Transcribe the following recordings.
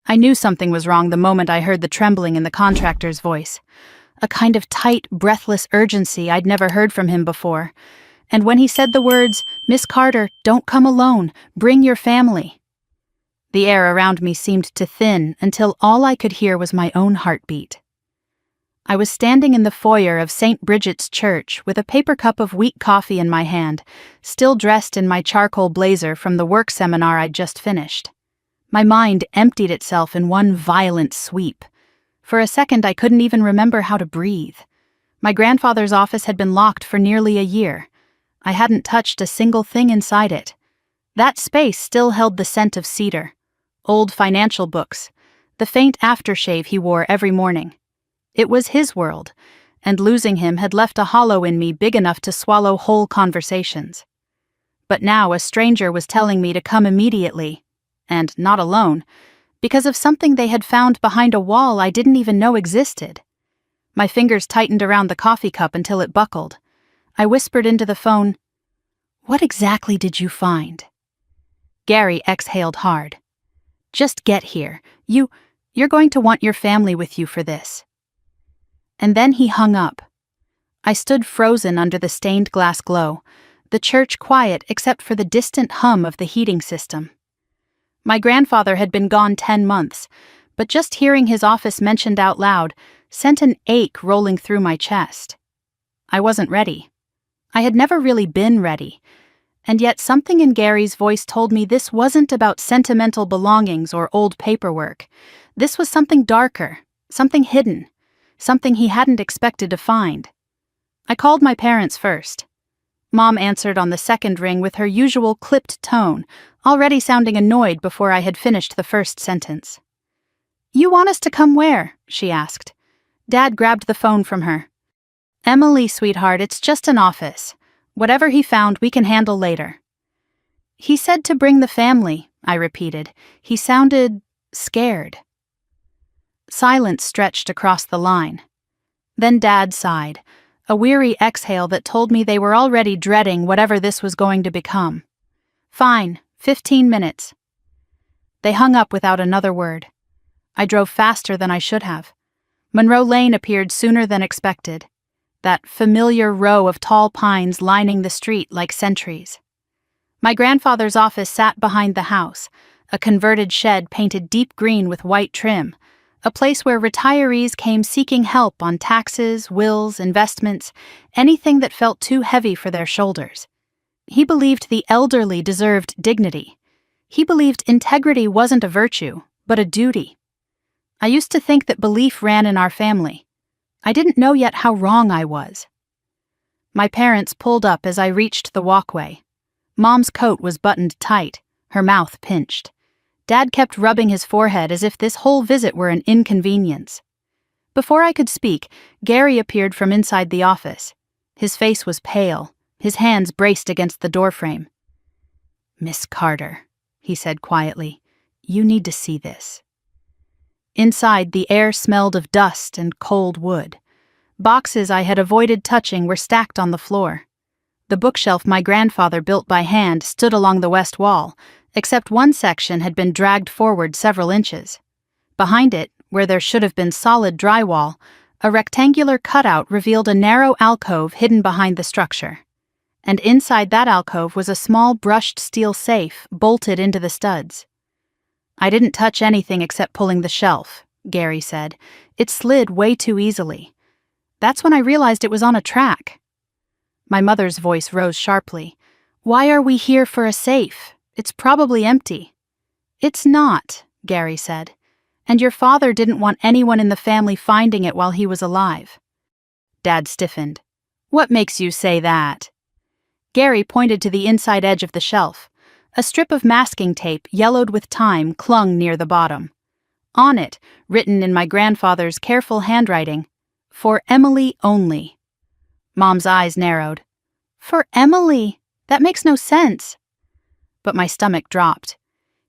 I knew something was wrong the moment I heard the trembling in the contractor's voice. A kind of tight, breathless urgency I'd never heard from him before. And when he said the words, "Miss Carter, don't come alone, bring your family," the air around me seemed to thin until all I could hear was my own heartbeat. I was standing in the foyer of St. Bridget's Church with a paper cup of weak coffee in my hand, still dressed in my charcoal blazer from the work seminar I'd just finished. My mind emptied itself in one violent sweep. For a second I couldn't even remember how to breathe. My grandfather's office had been locked for nearly a year. I hadn't touched a single thing inside it. That space still held the scent of cedar, old financial books, the faint aftershave he wore every morning. It was his world, and losing him had left a hollow in me big enough to swallow whole conversations. But now a stranger was telling me to come immediately, and not alone, because of something they had found behind a wall I didn't even know existed. My fingers tightened around the coffee cup until it buckled. I whispered into the phone, "What exactly did you find?" Gary exhaled hard. "Just get here. You're going to want your family with you for this." And then he hung up. I stood frozen under the stained glass glow, the church quiet except for the distant hum of the heating system. My grandfather had been gone 10 months, but just hearing his office mentioned out loud sent an ache rolling through my chest. I wasn't ready. I had never really been ready, and yet something in Gary's voice told me this wasn't about sentimental belongings or old paperwork. This was something darker, something hidden, something he hadn't expected to find. I called my parents first. Mom answered on the second ring with her usual clipped tone, already sounding annoyed before I had finished the first sentence. "You want us to come where?" she asked. Dad grabbed the phone from her. "Emily, sweetheart, it's just an office. Whatever he found, we can handle later." "He said to bring the family," I repeated. He sounded scared. Silence stretched across the line. Then Dad sighed, a weary exhale that told me they were already dreading whatever this was going to become. "Fine, 15 minutes. They hung up without another word. I drove faster than I should have. Monroe Lane appeared sooner than expected, that familiar row of tall pines lining the street like sentries. My grandfather's office sat behind the house, a converted shed painted deep green with white trim, a place where retirees came seeking help on taxes, wills, investments, anything that felt too heavy for their shoulders. He believed the elderly deserved dignity. He believed integrity wasn't a virtue, but a duty. I used to think that belief ran in our family. I didn't know yet how wrong I was. My parents pulled up as I reached the walkway. Mom's coat was buttoned tight, her mouth pinched. Dad kept rubbing his forehead as if this whole visit were an inconvenience. Before I could speak, Gary appeared from inside the office. His face was pale, his hands braced against the doorframe. "Miss Carter," he said quietly, "you need to see this." Inside, the air smelled of dust and cold wood. Boxes I had avoided touching were stacked on the floor. The bookshelf my grandfather built by hand stood along the west wall, except one section had been dragged forward several inches. Behind it, where there should have been solid drywall, a rectangular cutout revealed a narrow alcove hidden behind the structure. And inside that alcove was a small brushed steel safe bolted into the studs. "I didn't touch anything except pulling the shelf," Gary said. "It slid way too easily." That's when I realized it was on a track. My mother's voice rose sharply. "Why are we here for a safe? It's probably empty." "It's not," Gary said. "And your father didn't want anyone in the family finding it while he was alive." Dad stiffened. "What makes you say that?" Gary pointed to the inside edge of the shelf. A strip of masking tape, yellowed with time, clung near the bottom. On it, written in my grandfather's careful handwriting, "For Emily only." Mom's eyes narrowed. "For Emily? That makes no sense." But my stomach dropped.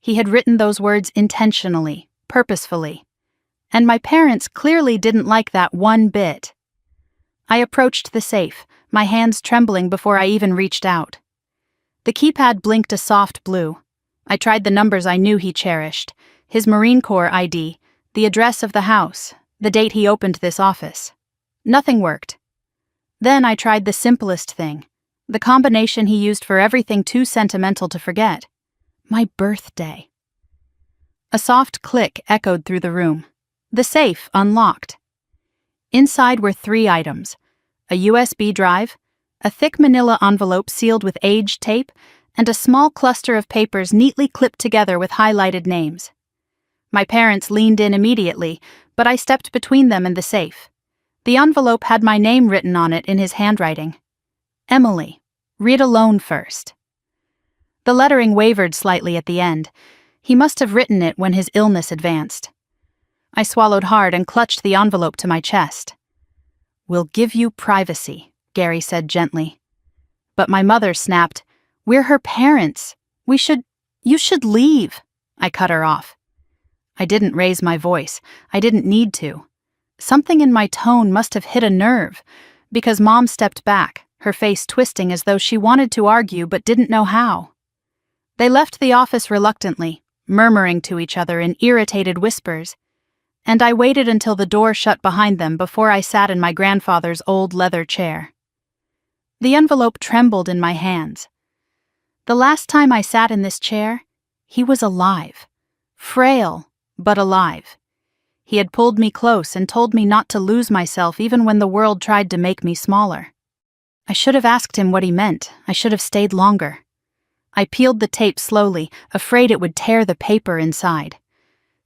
He had written those words intentionally, purposefully. And my parents clearly didn't like that one bit. I approached the safe, my hands trembling before I even reached out. The keypad blinked a soft blue. I tried the numbers I knew he cherished, his Marine Corps ID, the address of the house, the date he opened this office. Nothing worked. Then I tried the simplest thing, the combination he used for everything too sentimental to forget. My birthday. A soft click echoed through the room. The safe unlocked. Inside were 3 items: a USB drive, a thick manila envelope sealed with aged tape, and a small cluster of papers neatly clipped together with highlighted names. My parents leaned in immediately, but I stepped between them and the safe. The envelope had my name written on it in his handwriting. Emily, read alone first. The lettering wavered slightly at the end. He must have written it when his illness advanced. I swallowed hard and clutched the envelope to my chest. "We'll give you privacy," Gary said gently. But my mother snapped, "We're her parents. You should leave." I cut her off. I didn't raise my voice. I didn't need to. Something in my tone must have hit a nerve, because Mom stepped back, her face twisting as though she wanted to argue but didn't know how. They left the office reluctantly, murmuring to each other in irritated whispers, and I waited until the door shut behind them before I sat in my grandfather's old leather chair. The envelope trembled in my hands. The last time I sat in this chair, he was alive. Frail, but alive. He had pulled me close and told me not to lose myself even when the world tried to make me smaller. I should have asked him what he meant. I should have stayed longer. I peeled the tape slowly, afraid it would tear the paper inside.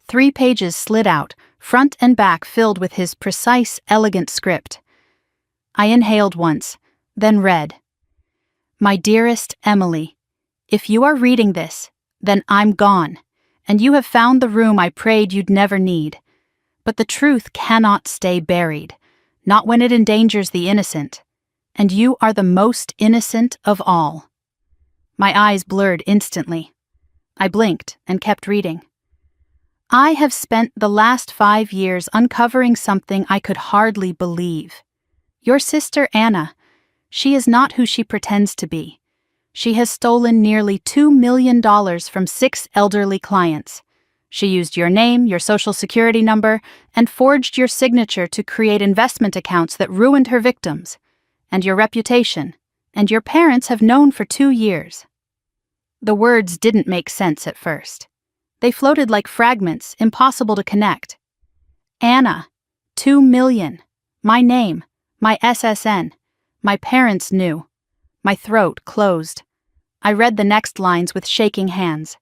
3 pages slid out, front and back filled with his precise, elegant script. I inhaled once, then read. "My dearest Emily, if you are reading this, then I'm gone, and you have found the room I prayed you'd never need. But the truth cannot stay buried, not when it endangers the innocent, and you are the most innocent of all." My eyes blurred instantly. I blinked and kept reading. "I have spent the last 5 years uncovering something I could hardly believe. Your sister Anna, she is not who she pretends to be. She has stolen nearly $2 million from 6 elderly clients. She used your name, your social security number, and forged your signature to create investment accounts that ruined her victims, and your reputation, and your parents have known for 2 years." The words didn't make sense at first. They floated like fragments, impossible to connect. Anna, 2 million, my name, my SSN, my parents knew. My throat closed. I read the next lines with shaking hands.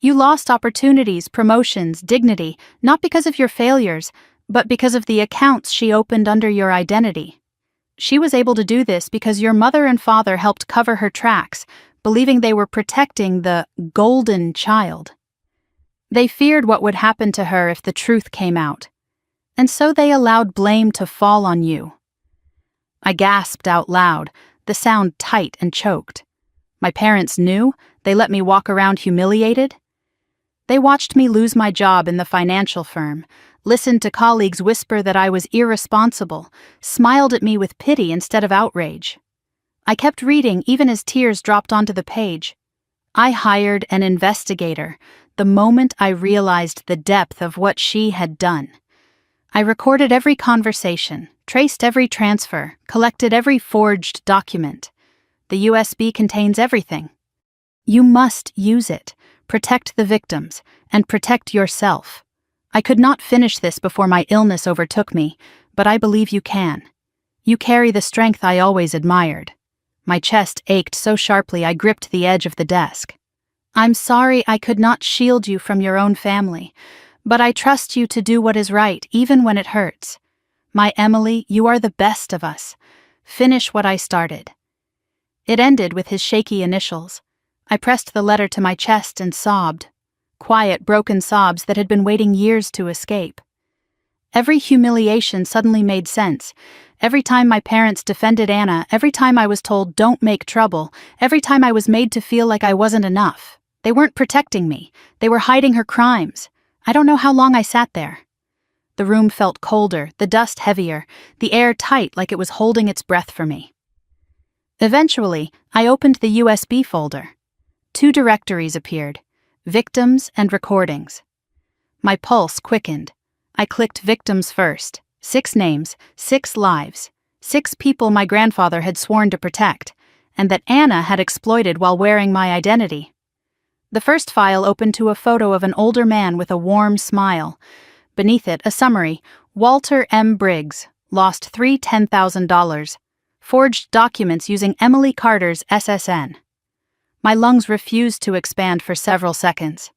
"You lost opportunities, promotions, dignity, not because of your failures, but because of the accounts she opened under your identity. She was able to do this because your mother and father helped cover her tracks, believing they were protecting the golden child. They feared what would happen to her if the truth came out, and so they allowed blame to fall on you." I gasped out loud, the sound tight and choked. My parents knew? They let me walk around humiliated? They watched me lose my job in the financial firm, listened to colleagues whisper that I was irresponsible, smiled at me with pity instead of outrage. I kept reading even as tears dropped onto the page. I hired an investigator the moment I realized the depth of what she had done. I recorded every conversation, traced every transfer, collected every forged document. The USB contains everything. You must use it, protect the victims, and protect yourself. I could not finish this before my illness overtook me, but I believe you can. You carry the strength I always admired. My chest ached so sharply I gripped the edge of the desk. "I'm sorry I could not shield you from your own family, but I trust you to do what is right, even when it hurts. My Emily, you are the best of us. Finish what I started." It ended with his shaky initials. I pressed the letter to my chest and sobbed. Quiet, broken sobs that had been waiting years to escape. Every humiliation suddenly made sense. Every time my parents defended Anna, every time I was told don't make trouble, every time I was made to feel like I wasn't enough. They weren't protecting me. They were hiding her crimes. I don't know how long I sat there. The room felt colder, the dust heavier, the air tight like it was holding its breath for me. Eventually, I opened the USB folder. 2 directories appeared, victims and recordings. My pulse quickened. I clicked victims first. 6 names, 6 lives, 6 people my grandfather had sworn to protect, and that Anna had exploited while wearing my identity. The first file opened to a photo of an older man with a warm smile. Beneath it, a summary: Walter M. Briggs, lost $10,000. Forged documents using Emily Carter's SSN. My lungs refused to expand for several seconds.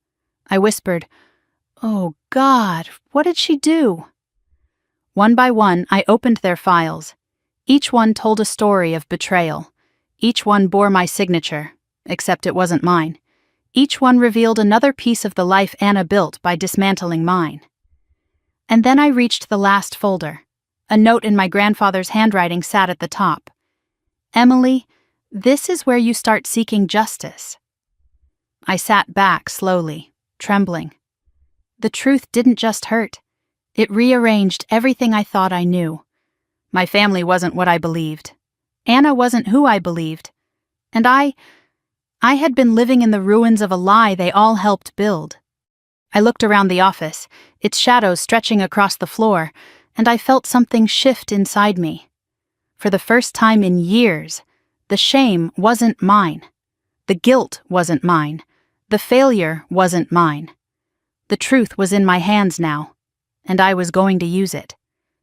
I whispered, "Oh God, what did she do?" One by one, I opened their files. Each one told a story of betrayal. Each one bore my signature, except it wasn't mine. Each one revealed another piece of the life Anna built by dismantling mine. And then I reached the last folder. A note in my grandfather's handwriting sat at the top. "Emily, this is where you start seeking justice." I sat back slowly, trembling. The truth didn't just hurt. It rearranged everything I thought I knew. My family wasn't what I believed. Anna wasn't who I believed. And I had been living in the ruins of a lie they all helped build. I looked around the office, its shadows stretching across the floor, and I felt something shift inside me. For the first time in years, the shame wasn't mine. The guilt wasn't mine. The failure wasn't mine. The truth was in my hands now, and I was going to use it.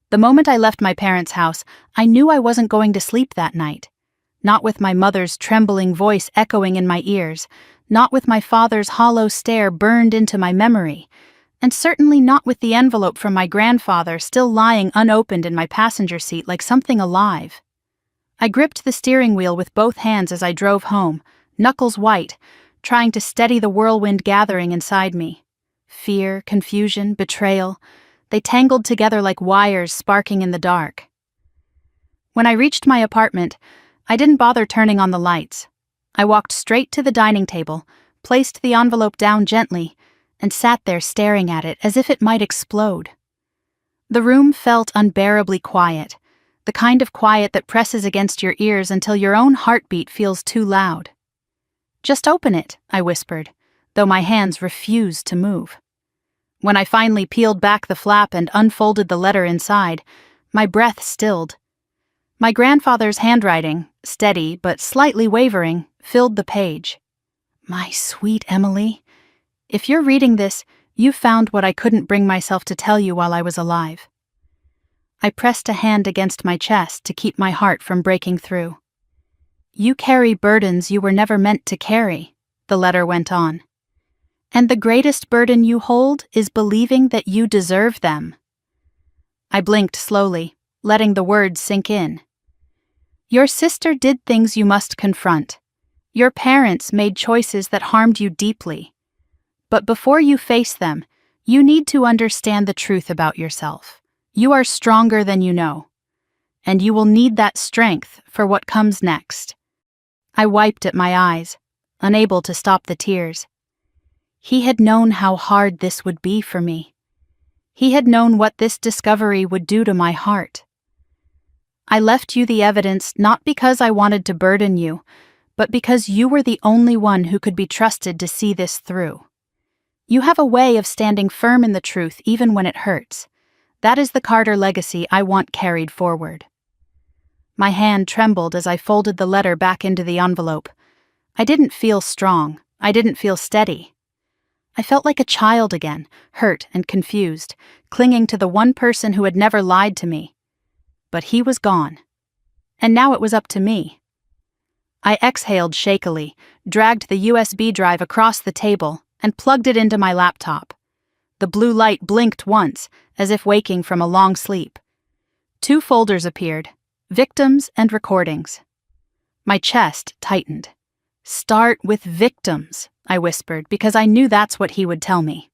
The moment I left my parents' house, I knew I wasn't going to sleep that night. Not with my mother's trembling voice echoing in my ears, not with my father's hollow stare burned into my memory, and certainly not with the envelope from my grandfather still lying unopened in my passenger seat like something alive. I gripped the steering wheel with both hands as I drove home, knuckles white, trying to steady the whirlwind gathering inside me. Fear, confusion, betrayal, they tangled together like wires sparking in the dark. When I reached my apartment, I didn't bother turning on the lights. I walked straight to the dining table, placed the envelope down gently, and sat there staring at it as if it might explode. The room felt unbearably quiet, the kind of quiet that presses against your ears until your own heartbeat feels too loud. "Just open it," I whispered, though my hands refused to move. When I finally peeled back the flap and unfolded the letter inside, my breath stilled. My grandfather's handwriting, steady but slightly wavering, filled the page. "My sweet Emily, if you're reading this, you found what I couldn't bring myself to tell you while I was alive." I pressed a hand against my chest to keep my heart from breaking through. "You carry burdens you were never meant to carry," the letter went on. "And the greatest burden you hold is believing that you deserve them." I blinked slowly, letting the words sink in. "Your sister did things you must confront. Your parents made choices that harmed you deeply. But before you face them, you need to understand the truth about yourself. You are stronger than you know. And you will need that strength for what comes next." I wiped at my eyes, unable to stop the tears. He had known how hard this would be for me. He had known what this discovery would do to my heart. "I left you the evidence not because I wanted to burden you, but because you were the only one who could be trusted to see this through. You have a way of standing firm in the truth even when it hurts. That is the Carter legacy I want carried forward." My hand trembled as I folded the letter back into the envelope. I didn't feel strong. I didn't feel steady. I felt like a child again, hurt and confused, clinging to the one person who had never lied to me. But he was gone. And now it was up to me. I exhaled shakily, dragged the USB drive across the table, and plugged it into my laptop. The blue light blinked once, as if waking from a long sleep. 2 folders appeared, victims and recordings. My chest tightened. "Start with victims," I whispered, because I knew that's what he would tell me.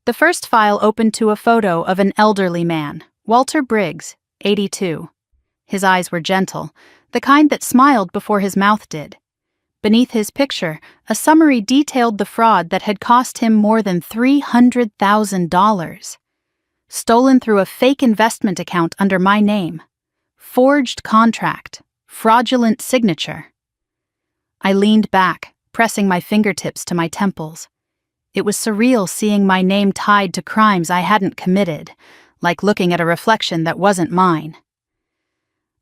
The first file opened to a photo of an elderly man, Walter Briggs, 82. His eyes were gentle, the kind that smiled before his mouth did. Beneath his picture, a summary detailed the fraud that had cost him more than $300,000. Stolen through a fake investment account under my name. Forged contract. Fraudulent signature. I leaned back, pressing my fingertips to my temples. It was surreal seeing my name tied to crimes I hadn't committed, like looking at a reflection that wasn't mine.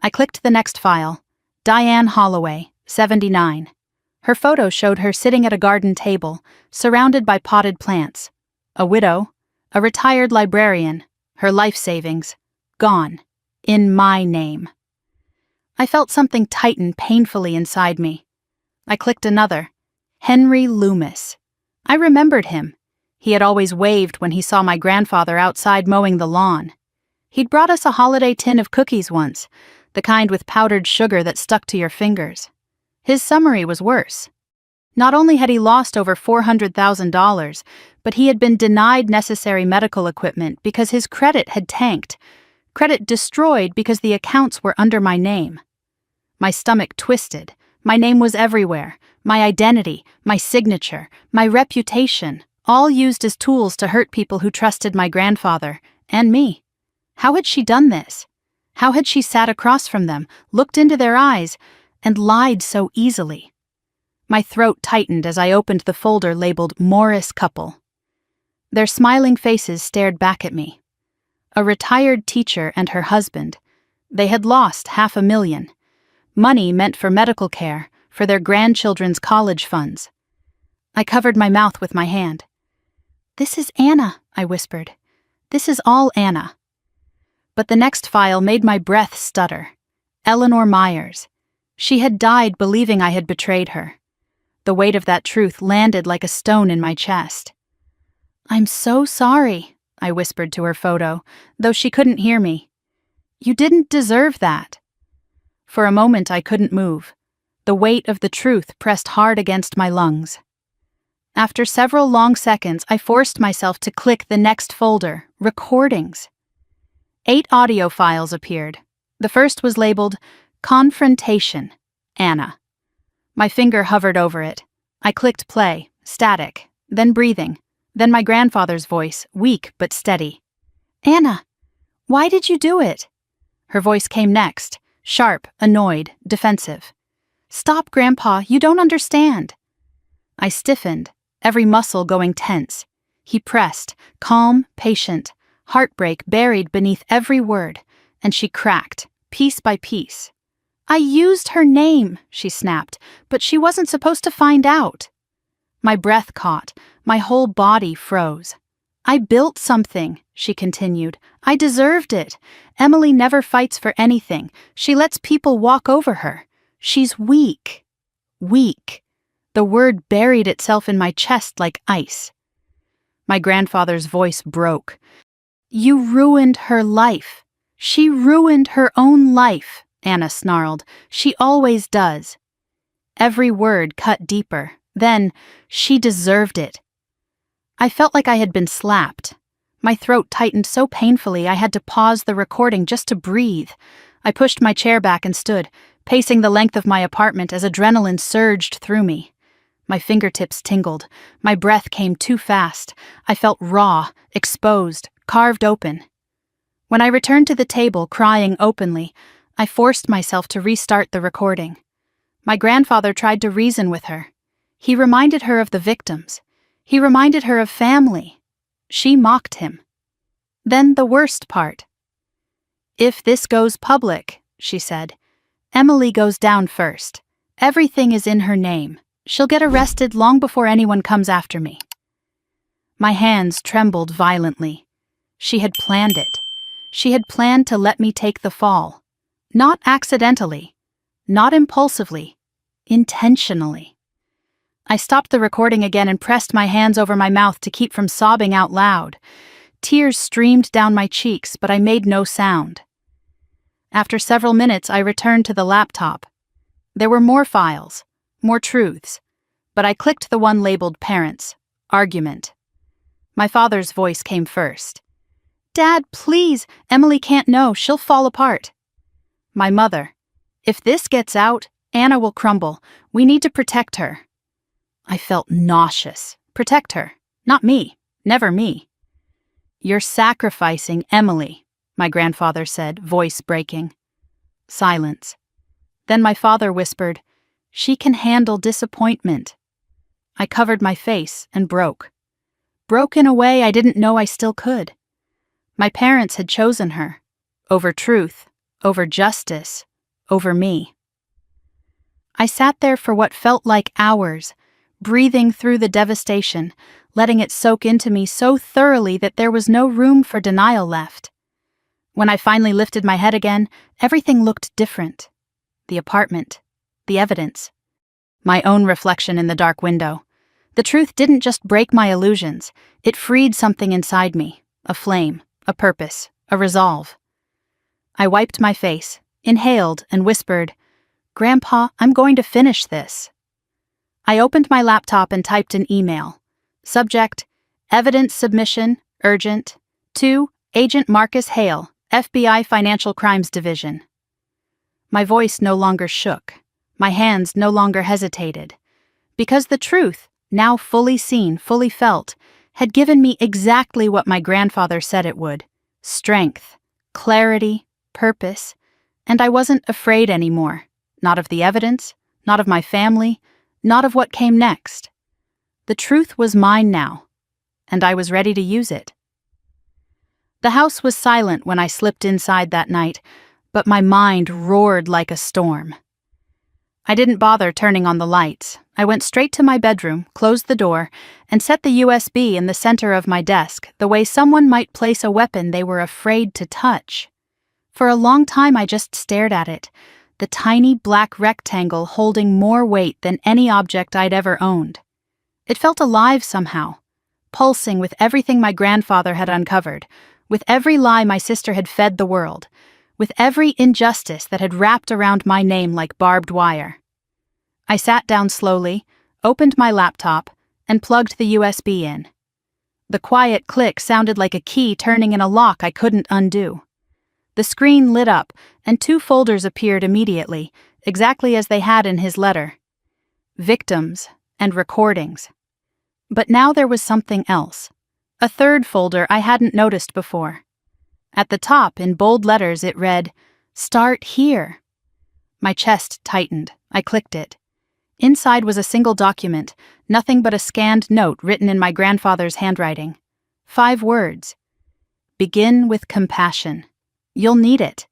I clicked the next file. Diane Holloway, 79. Her photo showed her sitting at a garden table, surrounded by potted plants. A widow, a retired librarian, her life savings, gone, in my name. I felt something tighten painfully inside me. I clicked another. Henry Loomis. I remembered him. He had always waved when he saw my grandfather outside mowing the lawn. He'd brought us a holiday tin of cookies once, the kind with powdered sugar that stuck to your fingers. His summary was worse. Not only had he lost over $400,000, but he had been denied necessary medical equipment because his credit had tanked. Credit destroyed because the accounts were under my name. My stomach twisted. My name was everywhere. My identity, my signature, my reputation, all used as tools to hurt people who trusted my grandfather, and me. How had she done this? How had she sat across from them, looked into their eyes, and lied so easily? My throat tightened as I opened the folder labeled Morris Couple. Their smiling faces stared back at me. A retired teacher and her husband. They had lost $500,000. Money meant for medical care, for their grandchildren's college funds. I covered my mouth with my hand. "This is Anna," I whispered. "This is all Anna." But the next file made my breath stutter. Eleanor Myers. She had died believing I had betrayed her. The weight of that truth landed like a stone in my chest. "I'm so sorry," I whispered to her photo, though she couldn't hear me. "You didn't deserve that." For a moment I couldn't move. The weight of the truth pressed hard against my lungs. After several long seconds, I forced myself to click the next folder, Recordings. 8 audio files appeared. The first was labeled Confrontation, Anna. My finger hovered over it. I clicked play, static, then breathing, then my grandfather's voice, weak but steady. "Anna, why did you do it?" Her voice came next, sharp, annoyed, defensive. "Stop, Grandpa, you don't understand." I stiffened, every muscle going tense. He pressed, calm, patient, heartbreak buried beneath every word, and she cracked, piece by piece. "I used her name," she snapped, "but she wasn't supposed to find out." My breath caught, my whole body froze. "I built something," she continued. "I deserved it. Emily never fights for anything. She lets people walk over her. She's weak." Weak. The word buried itself in my chest like ice. My grandfather's voice broke. "You ruined her life. She ruined her own life," Anna snarled. "She always does." Every word cut deeper. Then, she deserved it. I felt like I had been slapped. My throat tightened so painfully I had to pause the recording just to breathe. I pushed my chair back and stood, pacing the length of my apartment as adrenaline surged through me. My fingertips tingled. My breath came too fast. I felt raw, exposed, carved open. When I returned to the table, crying openly, I forced myself to restart the recording. My grandfather tried to reason with her. He reminded her of the victims. He reminded her of family. She mocked him. Then the worst part. "If this goes public," she said, "Emily goes down first. Everything is in her name. She'll get arrested long before anyone comes after me." My hands trembled violently. She had planned it. She had planned to let me take the fall. Not accidentally. Not impulsively. Intentionally. I stopped the recording again and pressed my hands over my mouth to keep from sobbing out loud. Tears streamed down my cheeks, but I made no sound. After several minutes, I returned to the laptop. There were more files, more truths, but I clicked the one labeled Parents, Argument. My father's voice came first. "Dad, please, Emily can't know, she'll fall apart." My mother, "If this gets out, Anna will crumble. We need to protect her." I felt nauseous. Protect her. Not me. Never me. "You're sacrificing Emily," my grandfather said, voice breaking. Silence. Then my father whispered, "She can handle disappointment." I covered my face and broke. broke in a way I didn't know I still could. My parents had chosen her, over truth, over justice, over me. I sat there for what felt like hours, breathing through the devastation, letting it soak into me so thoroughly that there was no room for denial left. When I finally lifted my head again, everything looked different. The apartment, the evidence, my own reflection in the dark window. The truth didn't just break my illusions, it freed something inside me, a flame, a purpose, a resolve. I wiped my face, inhaled, and whispered, "Grandpa, I'm going to finish this." I opened my laptop and typed an email. Subject, Evidence Submission, Urgent, to Agent Marcus Hale, FBI Financial Crimes Division. My voice no longer shook. My hands no longer hesitated. Because the truth, now fully seen, fully felt, had given me exactly what my grandfather said it would: strength, clarity, purpose, and I wasn't afraid anymore. Not of the evidence, not of my family, not of what came next. The truth was mine now, and I was ready to use it. The house was silent when I slipped inside that night, but my mind roared like a storm. I didn't bother turning on the lights. I went straight to my bedroom, closed the door, and set the USB in the center of my desk, the way someone might place a weapon they were afraid to touch. For a long time I just stared at it, the tiny black rectangle holding more weight than any object I'd ever owned. It felt alive somehow, pulsing with everything my grandfather had uncovered, with every lie my sister had fed the world, with every injustice that had wrapped around my name like barbed wire. I sat down slowly, opened my laptop, and plugged the USB in. The quiet click sounded like a key turning in a lock I couldn't undo. The screen lit up, and 2 folders appeared immediately, exactly as they had in his letter: victims and recordings. But now there was something else. A 3rd folder I hadn't noticed before. At the top, in bold letters, it read, "Start here." My chest tightened. I clicked it. Inside was a single document, nothing but a scanned note written in my grandfather's handwriting. 5 words. "Begin with compassion. You'll need it."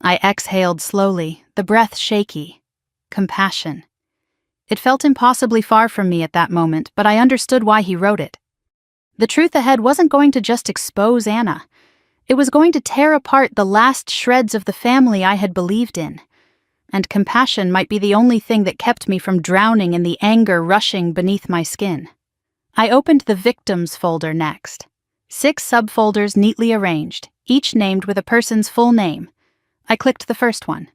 I exhaled slowly, the breath shaky. Compassion. It felt impossibly far from me at that moment, but I understood why he wrote it. The truth ahead wasn't going to just expose Anna. It was going to tear apart the last shreds of the family I had believed in. And compassion might be the only thing that kept me from drowning in the anger rushing beneath my skin. I opened the victims folder next. 6 subfolders neatly arranged, each named with a person's full name. I clicked the first one.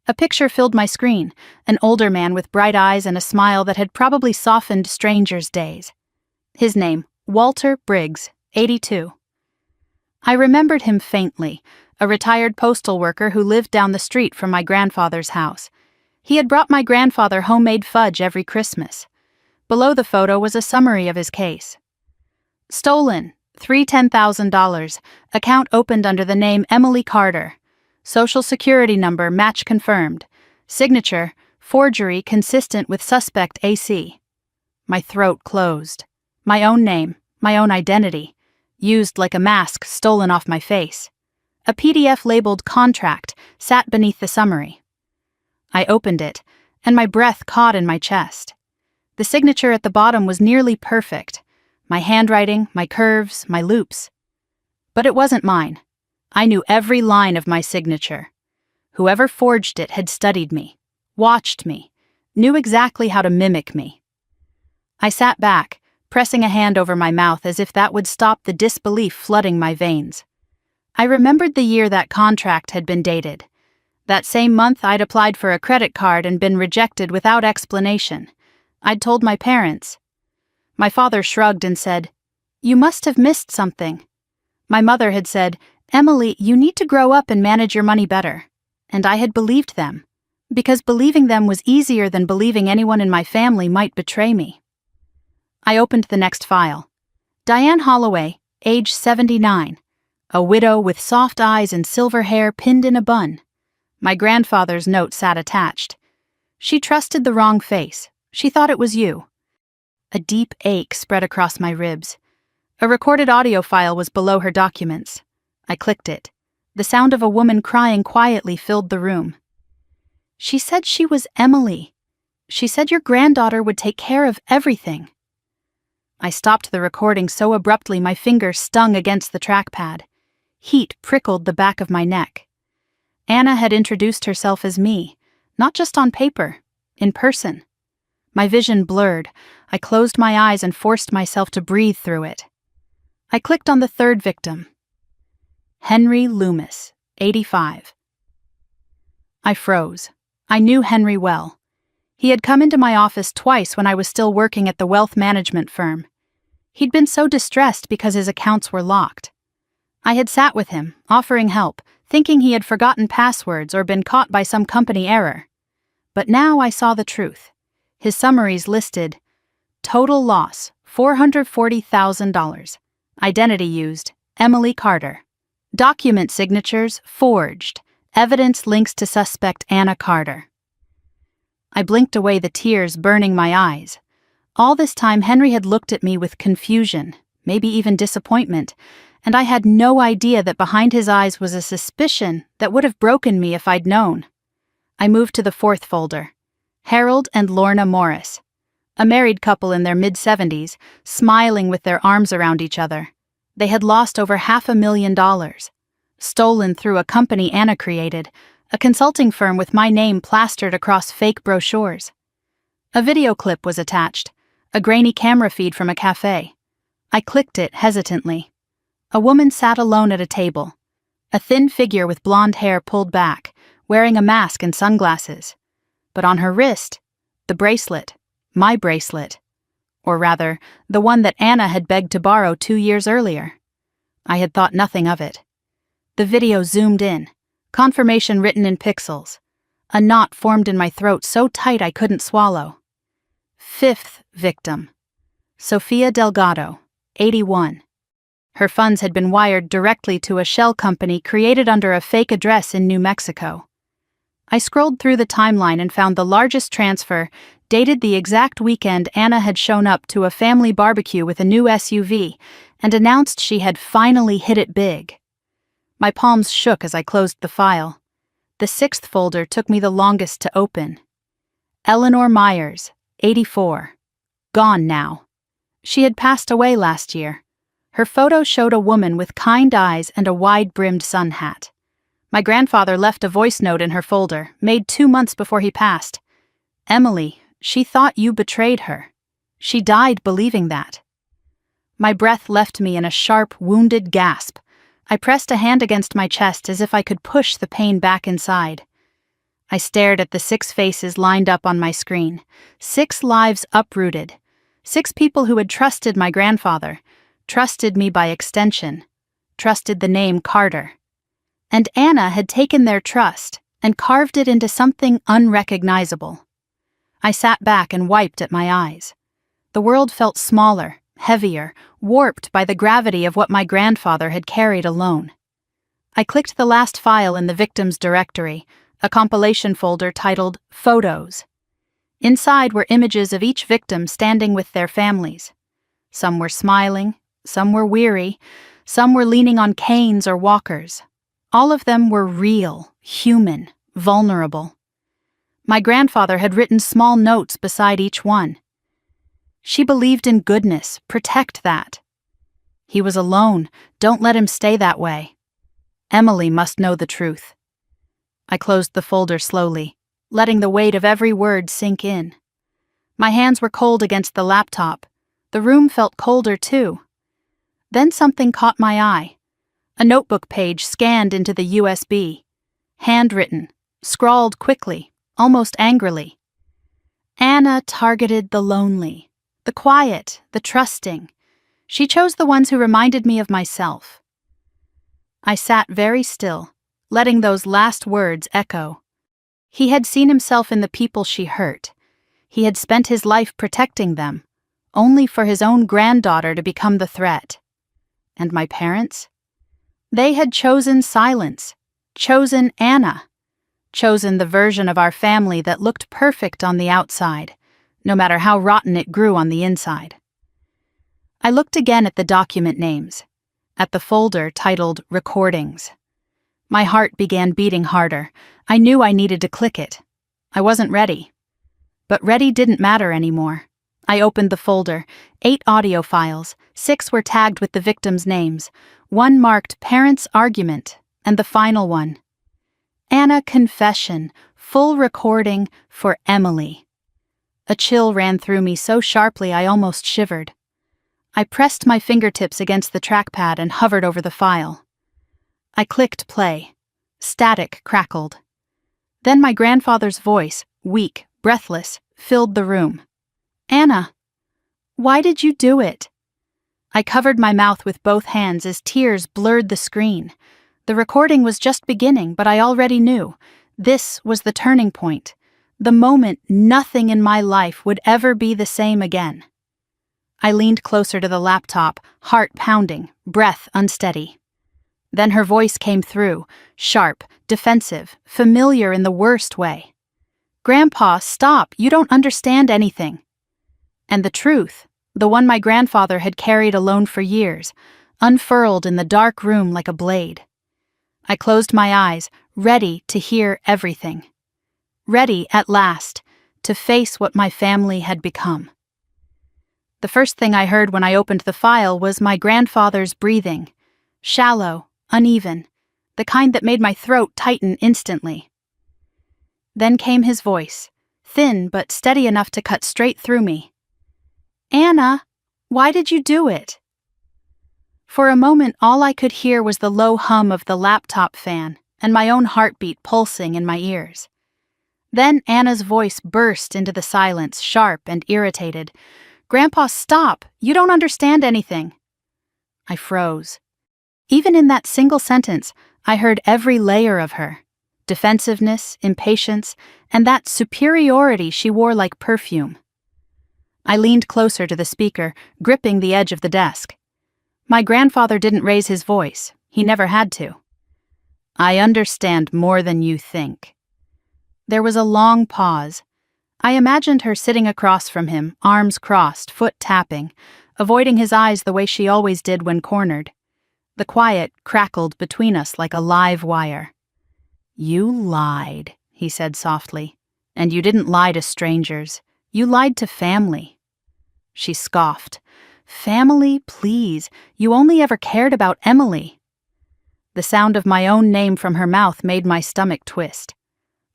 A picture filled my screen, an older man with bright eyes and a smile that had probably softened strangers' days. His name, Walter Briggs, 82. I remembered him faintly, a retired postal worker who lived down the street from my grandfather's house. He had brought my grandfather homemade fudge every Christmas. Below the photo was a summary of his case. Stolen, $310,000, account opened under the name Emily Carter. Social Security number match confirmed. Signature, forgery consistent with suspect AC. My throat closed. My own name, my own identity, used like a mask stolen off my face. A PDF labeled Contract sat beneath the summary. I opened it, and my breath caught in my chest. The signature at the bottom was nearly perfect. My handwriting, my curves, my loops. But it wasn't mine. I knew every line of my signature. Whoever forged it had studied me, watched me, knew exactly how to mimic me. I sat back, pressing a hand over my mouth as if that would stop the disbelief flooding my veins. I remembered the year that contract had been dated. That same month I'd applied for a credit card and been rejected without explanation. I'd told my parents. My father shrugged and said, "You must have missed something." My mother had said, "Emily, you need to grow up and manage your money better." And I had believed them, because believing them was easier than believing anyone in my family might betray me. I opened the next file. Diane Holloway, age 79, a widow with soft eyes and silver hair pinned in a bun. My grandfather's note sat attached. "She trusted the wrong face. She thought it was you." A deep ache spread across my ribs. A recorded audio file was below her documents. I clicked it. The sound of a woman crying quietly filled the room. She said she was Emily. She said your granddaughter would take care of everything. I stopped the recording so abruptly my fingers stung against the trackpad. Heat prickled the back of my neck. Anna had introduced herself as me, not just on paper, in person. My vision blurred. I closed my eyes and forced myself to breathe through it. I clicked on the third victim. Henry Loomis, 85. I froze. I knew Henry well. He had come into my office twice when I was still working at the wealth management firm. He'd been so distressed because his accounts were locked. I had sat with him, offering help, thinking he had forgotten passwords or been caught by some company error. But now I saw the truth. His summaries listed, total loss, $440,000. Identity used, Emily Carter. Document signatures, forged. Evidence links to suspect Anna Carter. I blinked away the tears burning my eyes. All this time Henry had looked at me with confusion, maybe even disappointment, and I had no idea that behind his eyes was a suspicion that would have broken me if I'd known. I moved to the fourth folder. Harold and Lorna Morris. A married couple in their mid-70s, smiling with their arms around each other. They had lost over $500,000. Stolen through a company Anna created, a consulting firm with my name plastered across fake brochures. A video clip was attached, a grainy camera feed from a cafe. I clicked it hesitantly. A woman sat alone at a table. A thin figure with blonde hair pulled back, wearing a mask and sunglasses. But on her wrist, the bracelet, my bracelet. Or rather, the one that Anna had begged to borrow 2 years earlier. I had thought nothing of it. The video zoomed in, confirmation written in pixels. A knot formed in my throat so tight I couldn't swallow. Fifth victim. Sofia Delgado, 81. Her funds had been wired directly to a shell company created under a fake address in New Mexico. I scrolled through the timeline and found the largest transfer, dated the exact weekend Anna had shown up to a family barbecue with a new SUV and announced she had finally hit it big. My palms shook as I closed the file. The sixth folder took me the longest to open. Eleanor Myers, 84. Gone now. She had passed away last year. Her photo showed a woman with kind eyes and a wide-brimmed sun hat. My grandfather left a voice note in her folder, made 2 months before he passed. Emily, she thought you betrayed her. She died believing that. My breath left me in a sharp, wounded gasp. I pressed a hand against my chest as if I could push the pain back inside. I stared at the 6 faces lined up on my screen. 6 lives uprooted. 6 people who had trusted my grandfather, trusted me by extension, trusted the name Carter. And Anna had taken their trust and carved it into something unrecognizable. I sat back and wiped at my eyes. The world felt smaller, heavier, warped by the gravity of what my grandfather had carried alone. I clicked the last file in the victims' directory, a compilation folder titled Photos. Inside were images of each victim standing with their families. Some were smiling, some were weary, some were leaning on canes or walkers. All of them were real, human, vulnerable. My grandfather had written small notes beside each one. She believed in goodness, protect that. He was alone, don't let him stay that way. Emily must know the truth. I closed the folder slowly, letting the weight of every word sink in. My hands were cold against the laptop. The room felt colder too. Then something caught my eye. A notebook page scanned into the USB. Handwritten, scrawled quickly, almost angrily. Anna targeted the lonely, the quiet, the trusting. She chose the ones who reminded me of myself. I sat very still, letting those last words echo. He had seen himself in the people she hurt. He had spent his life protecting them, only for his own granddaughter to become the threat. And my parents? They had chosen silence, chosen Anna, chosen the version of our family that looked perfect on the outside, no matter how rotten it grew on the inside. I looked again at the document names, at the folder titled Recordings. My heart began beating harder. I knew I needed to click it. I wasn't ready. But ready didn't matter anymore. I opened the folder, 8 audio files, 6 were tagged with the victims' names, 1 marked Parents' Argument, and the final one, Anna Confession, full recording for Emily. A chill ran through me so sharply I almost shivered. I pressed my fingertips against the trackpad and hovered over the file. I clicked play. Static crackled. Then my grandfather's voice, weak, breathless, filled the room. Anna, why did you do it? I covered my mouth with both hands as tears blurred the screen. The recording was just beginning, but I already knew. This was the turning point. The moment nothing in my life would ever be the same again. I leaned closer to the laptop, heart pounding, breath unsteady. Then her voice came through, sharp, defensive, familiar in the worst way. Grandpa, stop, you don't understand anything. And the truth, the one my grandfather had carried alone for years, unfurled in the dark room like a blade. I closed my eyes, ready to hear everything. Ready, at last, to face what my family had become. The first thing I heard when I opened the file was my grandfather's breathing, shallow, uneven, the kind that made my throat tighten instantly. Then came his voice, thin but steady enough to cut straight through me. Anna, why did you do it? For a moment, all I could hear was the low hum of the laptop fan and my own heartbeat pulsing in my ears. Then Anna's voice burst into the silence, sharp and irritated. Grandpa, stop! You don't understand anything. I froze. Even in that single sentence, I heard every layer of her. Defensiveness, impatience, and that superiority she wore like perfume. I leaned closer to the speaker, gripping the edge of the desk. My grandfather didn't raise his voice. He never had to. I understand more than you think. There was a long pause. I imagined her sitting across from him, arms crossed, foot tapping, avoiding his eyes the way she always did when cornered. The quiet crackled between us like a live wire. You lied, he said softly. And you didn't lie to strangers. You lied to family. She scoffed. Family, please. You only ever cared about Emily. The sound of my own name from her mouth made my stomach twist.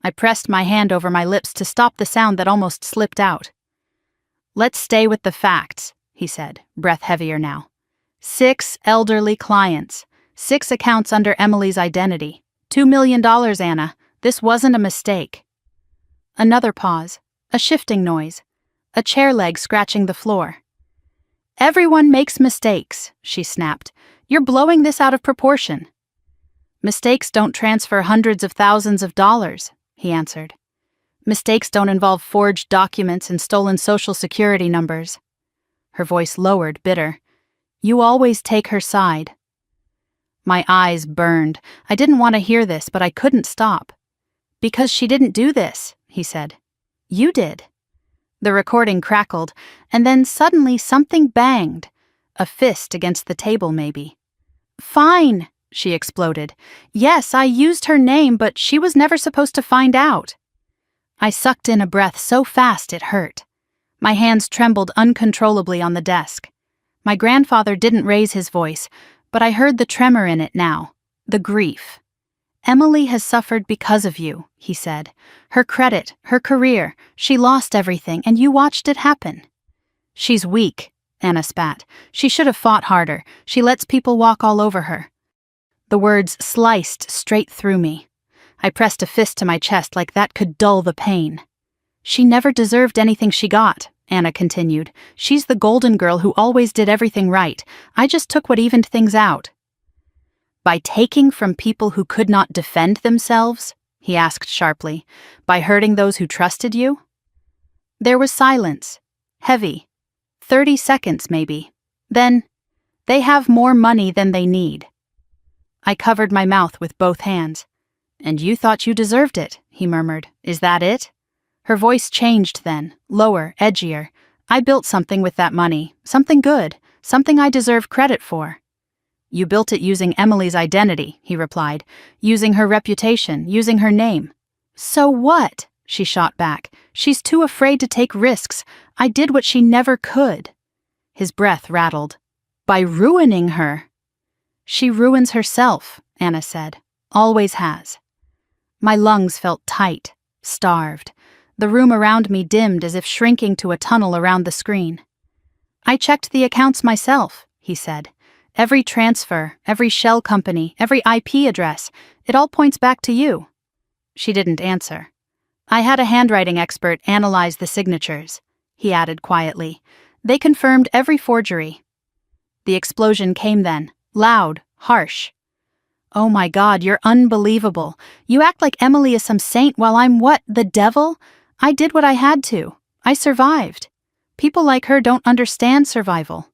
I pressed my hand over my lips to stop the sound that almost slipped out. Let's stay with the facts, he said, breath heavier now. 6 elderly clients, 6 accounts under Emily's identity. $2 million, Anna. This wasn't a mistake. Another pause, a shifting noise, a chair leg scratching the floor. Everyone makes mistakes, she snapped. You're blowing this out of proportion. Mistakes don't transfer hundreds of thousands of dollars, he answered. Mistakes don't involve forged documents and stolen social security numbers. Her voice lowered, bitter. You always take her side. My eyes burned. I didn't want to hear this, but I couldn't stop. Because she didn't do this, he said. You did. The recording crackled, and then suddenly something banged. A fist against the table, maybe. Fine, she exploded. Yes, I used her name, but she was never supposed to find out. I sucked in a breath so fast it hurt. My hands trembled uncontrollably on the desk. My grandfather didn't raise his voice, but I heard the tremor in it now, the grief. Emily has suffered because of you, he said. Her credit, her career, she lost everything, and you watched it happen. She's weak, Anna spat. She should have fought harder. She lets people walk all over her. The words sliced straight through me. I pressed a fist to my chest like that could dull the pain. She never deserved anything she got, Anna continued. She's the golden girl who always did everything right. I just took what evened things out. By taking from people who could not defend themselves? He asked sharply. By hurting those who trusted you? There was silence. Heavy. 30 seconds, maybe. Then, they have more money than they need. I covered my mouth with both hands. And you thought you deserved it, he murmured. Is that it? Her voice changed then, lower, edgier. I built something with that money, something good, something I deserve credit for. You built it using Emily's identity, he replied, using her reputation, using her name. So what? She shot back. She's too afraid to take risks. I did what she never could. His breath rattled. By ruining her. She ruins herself, Anna said. Always has. My lungs felt tight, starved. The room around me dimmed as if shrinking to a tunnel around the screen. I checked the accounts myself, he said. Every transfer, every shell company, every IP address, it all points back to you. She didn't answer. I had a handwriting expert analyze the signatures, he added quietly. They confirmed every forgery. The explosion came then, loud, harsh. Oh my God, you're unbelievable. You act like Emily is some saint while I'm what, the devil? I did what I had to. I survived. People like her don't understand survival.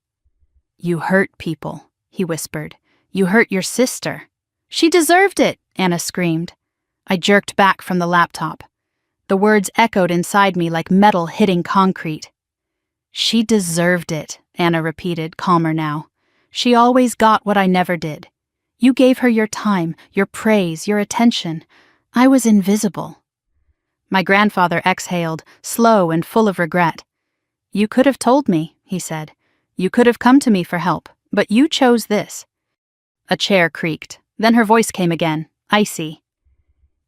You hurt people, he whispered. You hurt your sister. She deserved it, Anna screamed. I jerked back from the laptop. The words echoed inside me like metal hitting concrete. She deserved it, Anna repeated, calmer now. She always got what I never did. You gave her your time, your praise, your attention. I was invisible. My grandfather exhaled, slow and full of regret. You could have told me, he said. You could have come to me for help, but you chose this. A chair creaked. Then her voice came again, icy.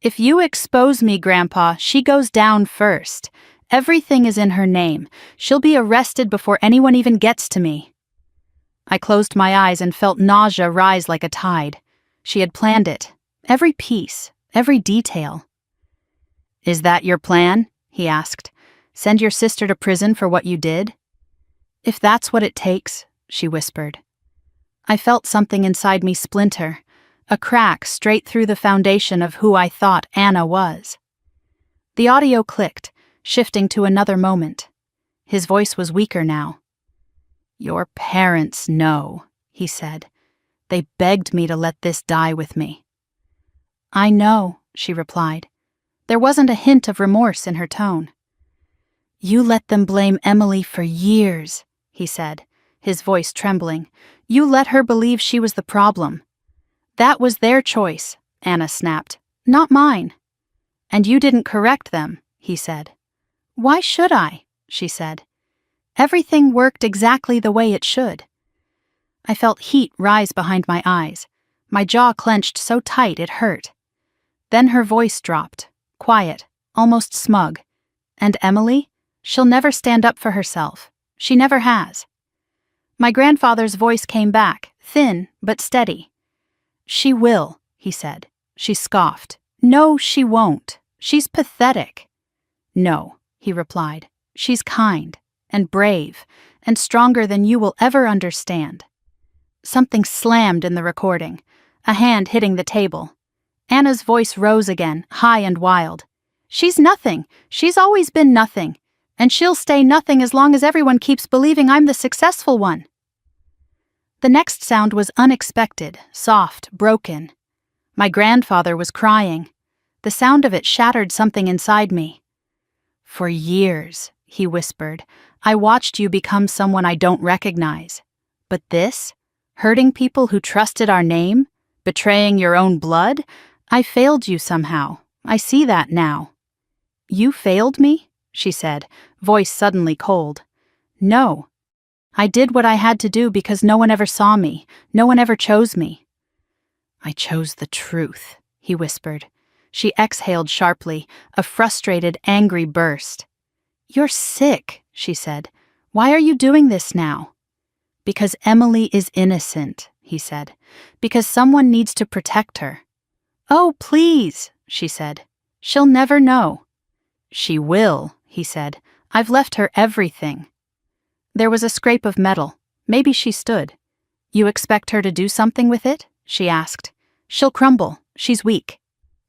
If you expose me, Grandpa, she goes down first. Everything is in her name. She'll be arrested before anyone even gets to me. I closed my eyes and felt nausea rise like a tide. She had planned it. Every piece, every detail. Is that your plan? He asked. Send your sister to prison for what you did? If that's what it takes, she whispered. I felt something inside me splinter, a crack straight through the foundation of who I thought Anna was. The audio clicked, shifting to another moment. His voice was weaker now. Your parents know, he said. They begged me to let this die with me. I know, she replied. There wasn't a hint of remorse in her tone. You let them blame Emily for years, he said, his voice trembling. You let her believe she was the problem. That was their choice, Anna snapped, not mine. And you didn't correct them, he said. Why should I? She said. Everything worked exactly the way it should. I felt heat rise behind my eyes. My jaw clenched so tight it hurt. Then her voice dropped, quiet, almost smug. And Emily? She'll never stand up for herself. She never has. My grandfather's voice came back, thin but steady. She will, he said. She scoffed. No, she won't. She's pathetic. No, he replied. She's kind and brave and stronger than you will ever understand. Something slammed in the recording, a hand hitting the table. Anna's voice rose again, high and wild. She's nothing. She's always been nothing. And she'll stay nothing as long as everyone keeps believing I'm the successful one. The next sound was unexpected, soft, broken. My grandfather was crying. The sound of it shattered something inside me. For years, he whispered, I watched you become someone I don't recognize. But this? Hurting people who trusted our name? Betraying your own blood? I failed you somehow. I see that now. You failed me? She said, voice suddenly cold. No. I did what I had to do because no one ever saw me. No one ever chose me. I chose the truth, he whispered. She exhaled sharply, a frustrated, angry burst. You're sick, she said. Why are you doing this now? Because Emily is innocent, he said. Because someone needs to protect her. Oh, please, she said. She'll never know. She will, he said. I've left her everything. There was a scrape of metal. Maybe she stood. You expect her to do something with it? She asked. She'll crumble. She's weak.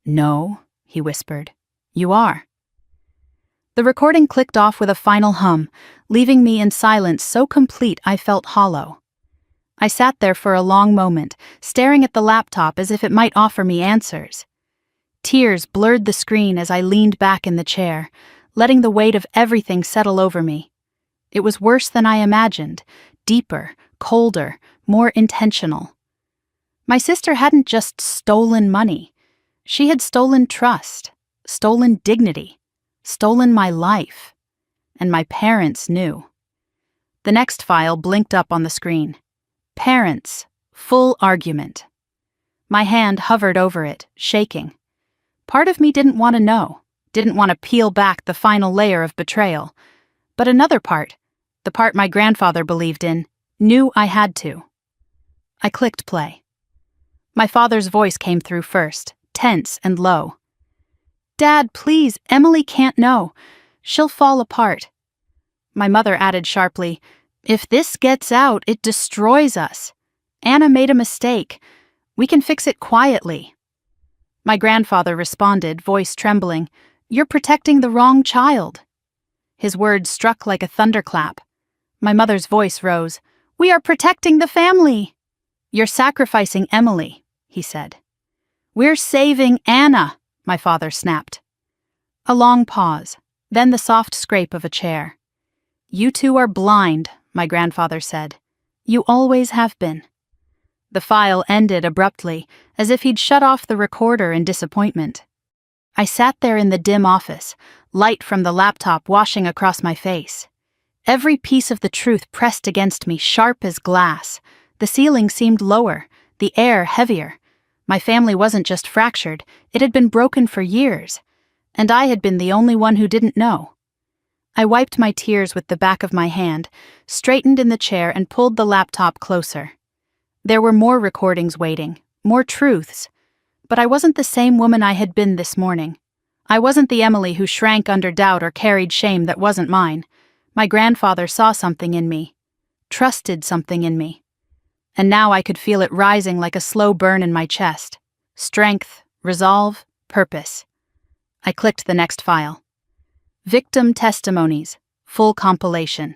No, he whispered. You are. The recording clicked off with a final hum, leaving me in silence so complete I felt hollow. I sat there for a long moment, staring at the laptop as if it might offer me answers. Tears blurred the screen as I leaned back in the chair, letting the weight of everything settle over me. It was worse than I imagined, deeper, colder, more intentional. My sister hadn't just stolen money. She had stolen trust, stolen dignity, stolen my life. And my parents knew. The next file blinked up on the screen. Parents, full argument. My hand hovered over it, shaking. Part of me didn't want to know, didn't want to peel back the final layer of betrayal. But another part, the part my grandfather believed in, knew I had to. I clicked play. My father's voice came through first, tense and low. "Dad, please, Emily can't know. She'll fall apart." My mother added sharply, "If this gets out, it destroys us. Anna made a mistake. We can fix it quietly." My grandfather responded, voice trembling, "You're protecting the wrong child." His words struck like a thunderclap. My mother's voice rose, "We are protecting the family." "You're sacrificing Emily," he said. "We're saving Anna," my father snapped. A long pause, then the soft scrape of a chair. "You two are blind," my grandfather said. "You always have been." The file ended abruptly, as if he'd shut off the recorder in disappointment. I sat there in the dim office, light from the laptop washing across my face. Every piece of the truth pressed against me, sharp as glass. The ceiling seemed lower, the air heavier. My family wasn't just fractured, it had been broken for years. And I had been the only one who didn't know. I wiped my tears with the back of my hand, straightened in the chair and pulled the laptop closer. There were more recordings waiting, more truths. But I wasn't the same woman I had been this morning. I wasn't the Emily who shrank under doubt or carried shame that wasn't mine. My grandfather saw something in me, trusted something in me. And now I could feel it rising like a slow burn in my chest. Strength, resolve, purpose. I clicked the next file. Victim Testimonies, full compilation.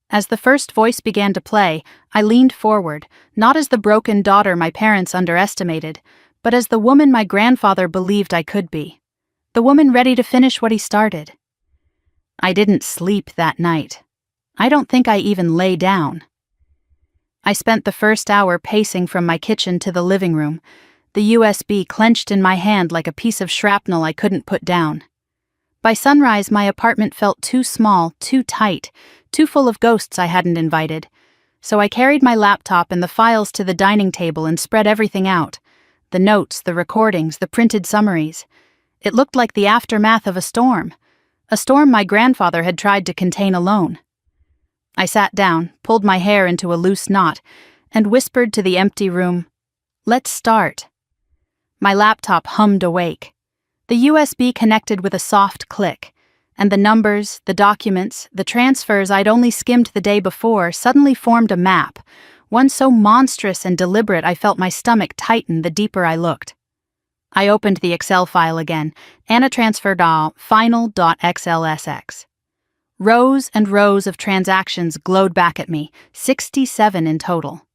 As the first voice began to play, I leaned forward, not as the broken daughter my parents underestimated, but as the woman my grandfather believed I could be. The woman ready to finish what he started. I didn't sleep that night. I don't think I even lay down. I spent the first hour pacing from my kitchen to the living room, the USB clenched in my hand like a piece of shrapnel I couldn't put down. By sunrise, my apartment felt too small, too tight, too full of ghosts I hadn't invited. So I carried my laptop and the files to the dining table and spread everything out. The notes, the recordings, the printed summaries. It looked like the aftermath of a storm my grandfather had tried to contain alone. I sat down, pulled my hair into a loose knot, and whispered to the empty room, "Let's start." My laptop hummed awake. The USB connected with a soft click, and the numbers, the documents, the transfers I'd only skimmed the day before suddenly formed a map, one so monstrous and deliberate I felt my stomach tighten the deeper I looked. I opened the Excel file again, Anna transferred all final.xlsx. Rows and rows of transactions glowed back at me, 67 in total.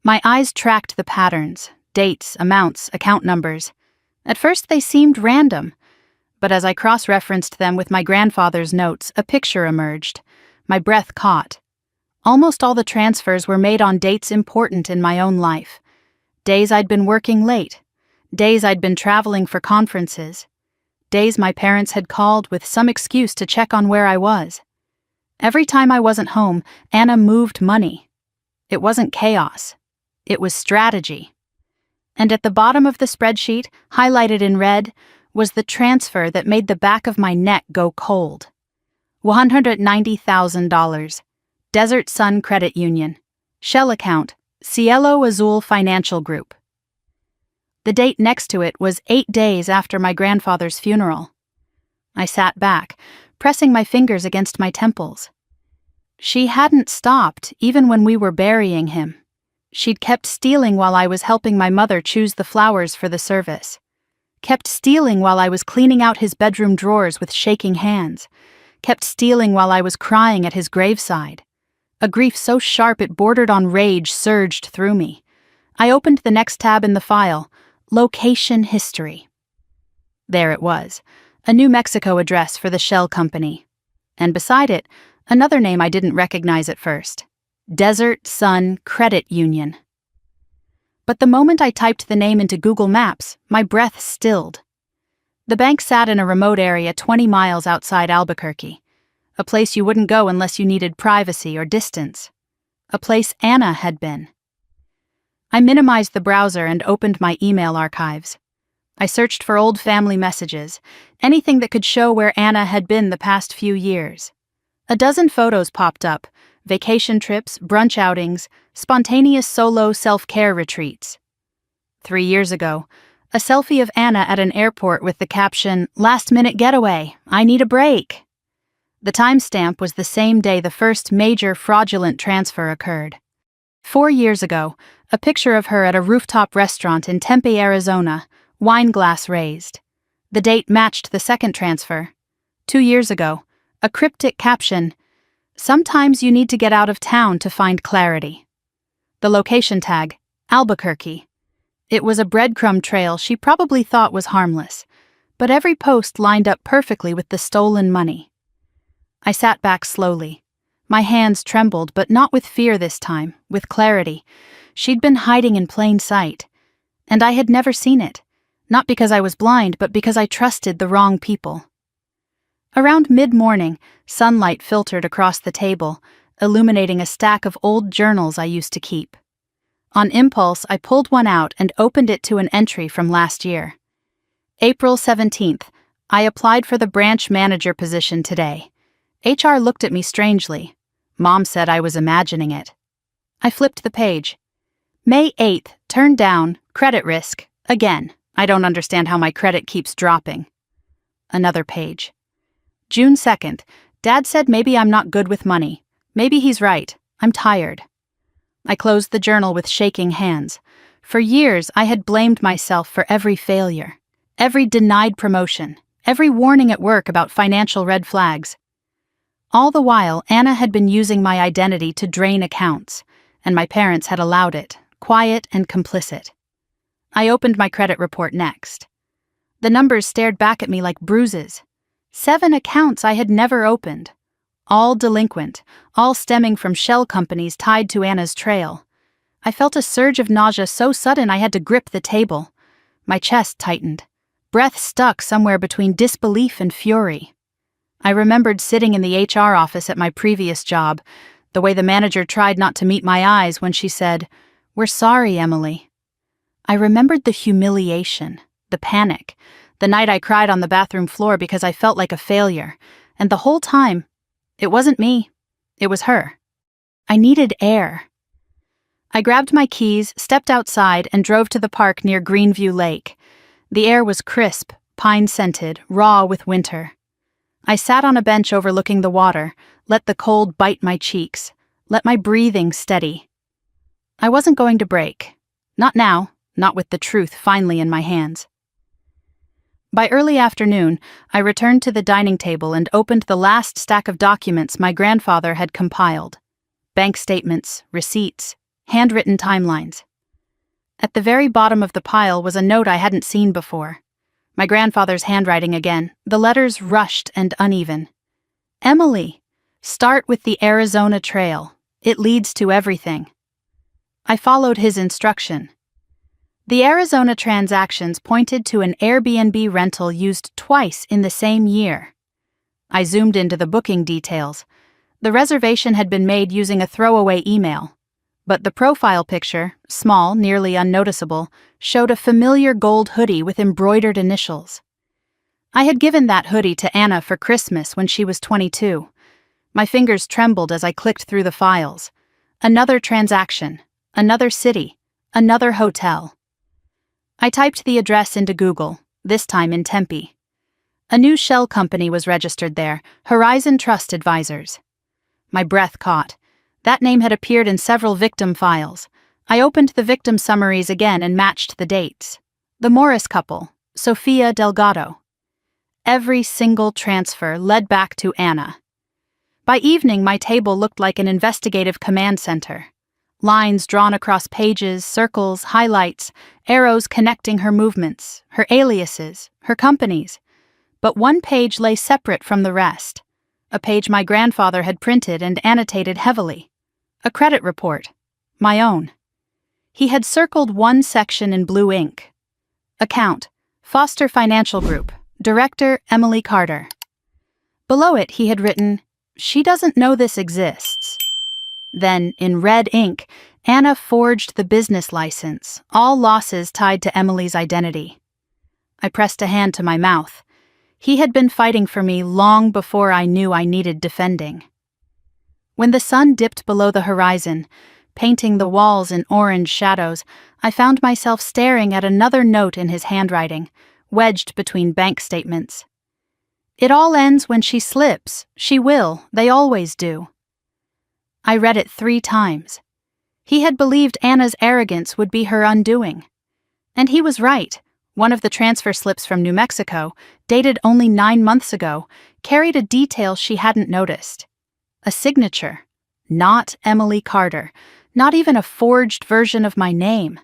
My eyes tracked the patterns, dates, amounts, account numbers. At first they seemed random, but as I cross-referenced them with my grandfather's notes, a picture emerged. My breath caught. Almost all the transfers were made on dates important in my own life. Days I'd been working late. Days I'd been traveling for conferences. Days my parents had called with some excuse to check on where I was. Every time I wasn't home, Anna moved money. It wasn't chaos. It was strategy. And at the bottom of the spreadsheet, highlighted in red, was the transfer that made the back of my neck go cold. $190,000. Desert Sun Credit Union. Shell account, Cielo Azul Financial Group. The date next to it was 8 days after my grandfather's funeral. I sat back, pressing my fingers against my temples. She hadn't stopped, even when we were burying him. She'd kept stealing while I was helping my mother choose the flowers for the service. Kept stealing while I was cleaning out his bedroom drawers with shaking hands. Kept stealing while I was crying at his graveside. A grief so sharp it bordered on rage surged through me. I opened the next tab in the file, Location History. There it was, a New Mexico address for the shell company. And beside it, another name I didn't recognize at first: Desert Sun Credit Union. But the moment I typed the name into Google Maps, my breath stilled. The bank sat in a remote area 20 miles outside Albuquerque, a place you wouldn't go unless you needed privacy or distance, a place Anna had been. I minimized the browser and opened my email archives. I searched for old family messages, anything that could show where Anna had been the past few years. A dozen photos popped up: vacation trips, brunch outings, spontaneous solo self-care retreats. 3 years ago, a selfie of Anna at an airport with the caption, "Last-minute getaway, I need a break." The timestamp was the same day the first major fraudulent transfer occurred. 4 years ago, a picture of her at a rooftop restaurant in Tempe, Arizona, wine glass raised. The date matched the second transfer. 2 years ago, a cryptic caption, "Sometimes you need to get out of town to find clarity." The location tag, Albuquerque. It was a breadcrumb trail she probably thought was harmless, but every post lined up perfectly with the stolen money. I sat back slowly. My hands trembled, but not with fear this time, with clarity. She'd been hiding in plain sight, and I had never seen it, not because I was blind, but because I trusted the wrong people. Around mid-morning, sunlight filtered across the table, illuminating a stack of old journals I used to keep. On impulse, I pulled one out and opened it to an entry from last year. April 17th, I applied for the branch manager position today. HR looked at me strangely. Mom said I was imagining it. I flipped the page. May 8th, turned down, credit risk, again. I don't understand how my credit keeps dropping. Another page. June 2nd, Dad said maybe I'm not good with money. Maybe he's right. I'm tired. I closed the journal with shaking hands. For years, I had blamed myself for every failure, every denied promotion, every warning at work about financial red flags. All the while, Anna had been using my identity to drain accounts, and my parents had allowed it, quiet and complicit. I opened my credit report next. The numbers stared back at me like bruises. 7 accounts I had never opened. All delinquent, all stemming from shell companies tied to Anna's trail. I felt a surge of nausea so sudden I had to grip the table. My chest tightened. Breath stuck somewhere between disbelief and fury. I remembered sitting in the HR office at my previous job, the way the manager tried not to meet my eyes when she said, "We're sorry, Emily." I remembered the humiliation, the panic, the night I cried on the bathroom floor because I felt like a failure, and the whole time, it wasn't me, it was her. I needed air. I grabbed my keys, stepped outside, and drove to the park near Greenview Lake. The air was crisp, pine-scented, raw with winter. I sat on a bench overlooking the water, let the cold bite my cheeks, let my breathing steady. I wasn't going to break. Not now, not with the truth finally in my hands. By early afternoon, I returned to the dining table and opened the last stack of documents my grandfather had compiled. Bank statements, receipts, handwritten timelines. At the very bottom of the pile was a note I hadn't seen before. My grandfather's handwriting again, the letters rushed and uneven. Emily, start with the Arizona Trail. It leads to everything. I followed his instruction. The Arizona transactions pointed to an Airbnb rental used twice in the same year. I zoomed into the booking details. The reservation had been made using a throwaway email, but the profile picture, small, nearly unnoticeable, showed a familiar gold hoodie with embroidered initials. I had given that hoodie to Anna for Christmas when she was 22. My fingers trembled as I clicked through the files. Another transaction, another city, another hotel. I typed the address into Google, this time in Tempe. A new shell company was registered there, Horizon Trust Advisors. My breath caught. That name had appeared in several victim files. I opened the victim summaries again and matched the dates. The Morris couple, Sofia Delgado. Every single transfer led back to Anna. By evening, my table looked like an investigative command center. Lines drawn across pages, circles, highlights, arrows connecting her movements, her aliases, her companies. but one page lay separate from the rest. A page my grandfather had printed and annotated heavily. A credit report. My own. He had circled one section in blue ink. Account, Foster Financial Group, Director Emily Carter. Below it he had written, "She doesn't know this exists." Then, in red ink, Anna forged the business license, all losses tied to Emily's identity. I pressed a hand to my mouth. He had been fighting for me long before I knew I needed defending. When the sun dipped below the horizon, painting the walls in orange shadows, I found myself staring at another note in his handwriting, wedged between bank statements. "It all ends when she slips. She will. They always do." I read it 3 times. He had believed Anna's arrogance would be her undoing. And he was right. One of the transfer slips from New Mexico, dated only 9 months ago, carried a detail she hadn't noticed. A signature. Not Emily Carter. Not even a forged version of my name.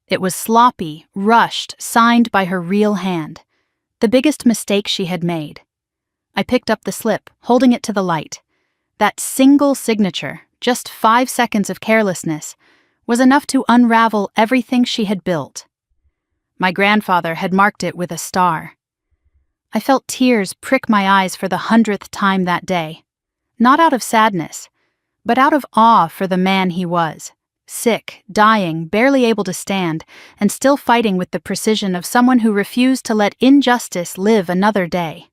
It was sloppy, rushed, signed by her real hand. The biggest mistake she had made. I picked up the slip, holding it to the light. That single signature, just 5 seconds of carelessness, was enough to unravel everything she had built. My grandfather had marked it with a star. I felt tears prick my eyes for the 100th time that day. Not out of sadness, but out of awe for the man he was. Sick, dying, barely able to stand, and still fighting with the precision of someone who refused to let injustice live another day.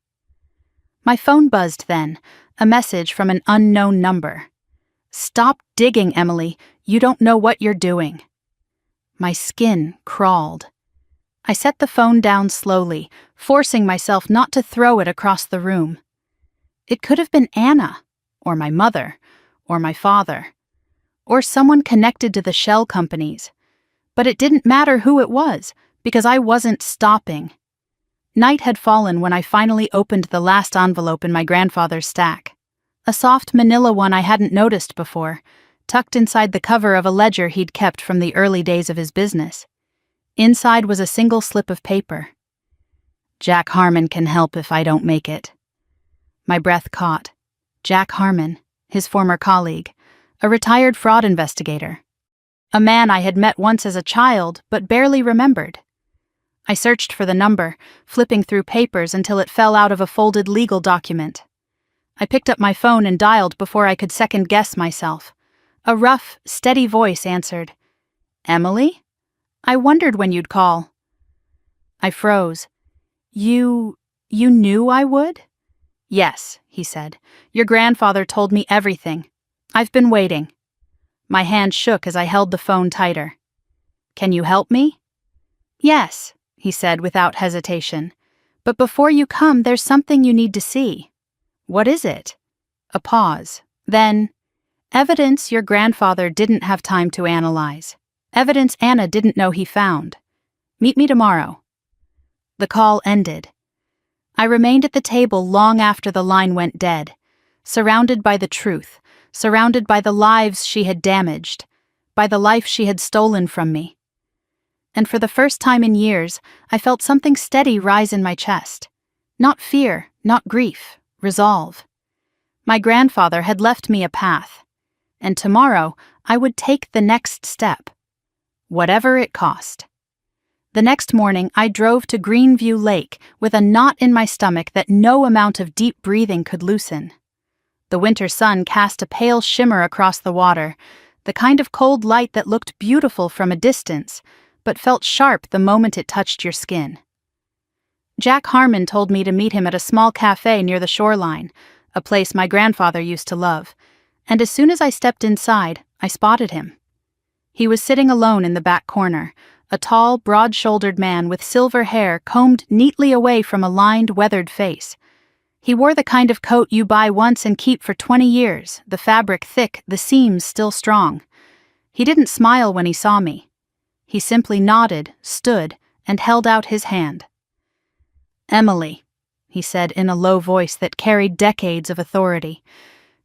My phone buzzed then, a message from an unknown number. "Stop digging, Emily. You don't know what you're doing." My skin crawled. I set the phone down slowly, forcing myself not to throw it across the room. It could have been Anna, or my mother, or my father, or someone connected to the shell companies. But it didn't matter who it was, because I wasn't stopping. Night had fallen when I finally opened the last envelope in my grandfather's stack. A soft manila one I hadn't noticed before, tucked inside the cover of a ledger he'd kept from the early days of his business. Inside was a single slip of paper. "Jack Harmon can help if I don't make it." My breath caught. Jack Harmon, his former colleague, a retired fraud investigator. A man I had met once as a child, but barely remembered. I searched for the number, flipping through papers until it fell out of a folded legal document. I picked up my phone and dialed before I could second-guess myself. A rough, steady voice answered. "Emily? I wondered when you'd call." I froze. You knew I would?" "Yes," he said. "Your grandfather told me everything. I've been waiting." My hand shook as I held the phone tighter. "Can you help me?" "Yes," he said without hesitation. "But before you come, there's something you need to see." "What is it?" A pause. Then, "Evidence your grandfather didn't have time to analyze. Evidence Anna didn't know he found. Meet me tomorrow." The call ended. I remained at the table long after the line went dead, surrounded by the truth, surrounded by the lives she had damaged, by the life she had stolen from me. And for the first time in years, I felt something steady rise in my chest. Not fear, not grief, resolve. My grandfather had left me a path, and tomorrow I would take the next step, whatever it cost. The next morning, I drove to Greenview Lake with a knot in my stomach that no amount of deep breathing could loosen. The winter sun cast a pale shimmer across the water, the kind of cold light that looked beautiful from a distance, but felt sharp the moment it touched your skin. Jack Harmon told me to meet him at a small cafe near the shoreline, a place my grandfather used to love, and as soon as I stepped inside, I spotted him. He was sitting alone in the back corner, a tall, broad-shouldered man with silver hair combed neatly away from a lined, weathered face. He wore the kind of coat you buy once and keep for 20 years, the fabric thick, the seams still strong. He didn't smile when he saw me. He simply nodded, stood, and held out his hand. "Emily," he said in a low voice that carried decades of authority,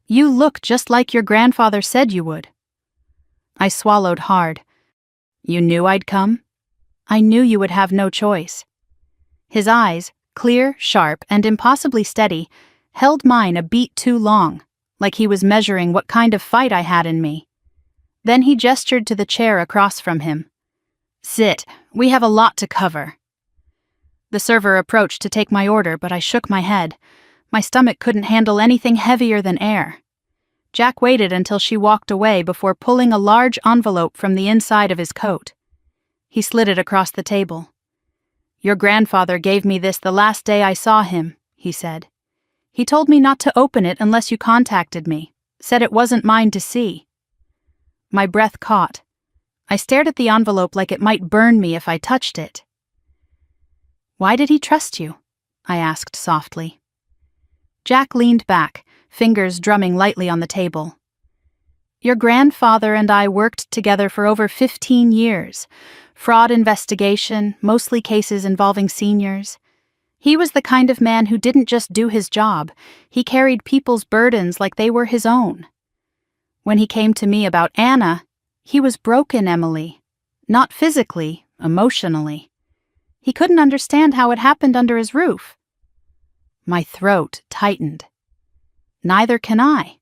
"you look just like your grandfather said you would." I swallowed hard. "You knew I'd come?" "I knew you would have no choice." His eyes, clear, sharp, and impossibly steady, held mine a beat too long, like he was measuring what kind of fight I had in me. Then he gestured to the chair across from him. "Sit, we have a lot to cover." The server approached to take my order, but I shook my head. My stomach couldn't handle anything heavier than air. Jack waited until she walked away before pulling a large envelope from the inside of his coat. He slid it across the table. "Your grandfather gave me this the last day I saw him," he said. "He told me not to open it unless you contacted me, said it wasn't mine to see." My breath caught. I stared at the envelope like it might burn me if I touched it. "Why did he trust you?" I asked softly. Jack leaned back, fingers drumming lightly on the table. "Your grandfather and I worked together for over 15 years. Fraud investigation, mostly cases involving seniors. He was the kind of man who didn't just do his job, he carried people's burdens like they were his own. When he came to me about Anna, he was broken, Emily. Not physically, emotionally. He couldn't understand how it happened under his roof." My throat tightened. "Neither can I."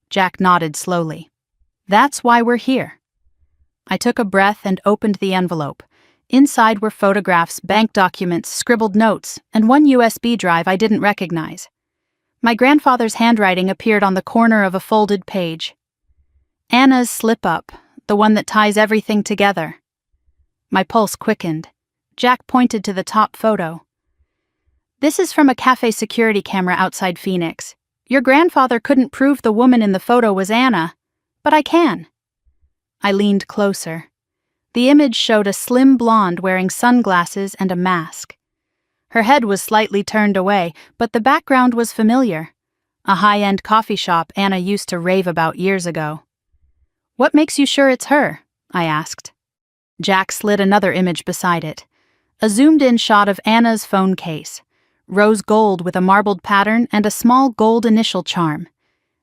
Jack nodded slowly. "That's why we're here." I took a breath and opened the envelope. Inside were photographs, bank documents, scribbled notes, and one USB drive I didn't recognize. My grandfather's handwriting appeared on the corner of a folded page. "Anna's slip-up, the one that ties everything together." My pulse quickened. Jack pointed to the top photo. "This is from a cafe security camera outside Phoenix. Your grandfather couldn't prove the woman in the photo was Anna, but I can." I leaned closer. The image showed a slim blonde wearing sunglasses and a mask. Her head was slightly turned away, but the background was familiar. A high-end coffee shop Anna used to rave about years ago. "What makes you sure it's her?" I asked. Jack slid another image beside it. A zoomed-in shot of Anna's phone case. Rose gold with a marbled pattern and a small gold initial charm.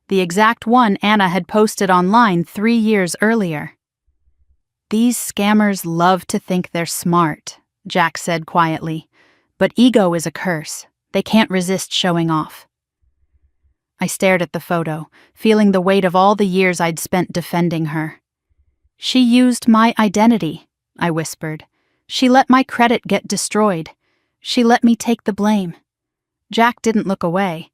The exact one Anna had posted online 3 years earlier. "These scammers love to think they're smart," Jack said quietly. "But ego is a curse. They can't resist showing off." I stared at the photo, feeling the weight of all the years I'd spent defending her. "She used my identity," I whispered. "She let my credit get destroyed. She let me take the blame." Jack didn't look away.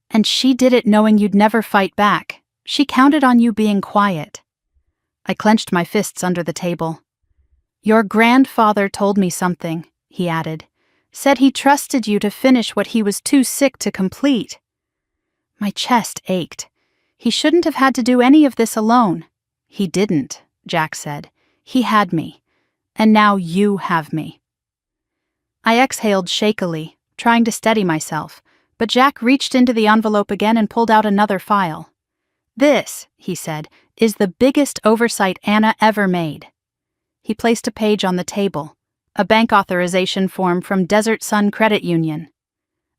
"And she did it knowing you'd never fight back. She counted on you being quiet." I clenched my fists under the table. "Your grandfather told me something," he added. "Said he trusted you to finish what he was too sick to complete." My chest ached. "He shouldn't have had to do any of this alone." "He didn't," Jack said. "He had me. And now you have me." I exhaled shakily, trying to steady myself, but Jack reached into the envelope again and pulled out another file. "This," he said, "is the biggest oversight Anna ever made." He placed a page on the table, a bank authorization form from Desert Sun Credit Union.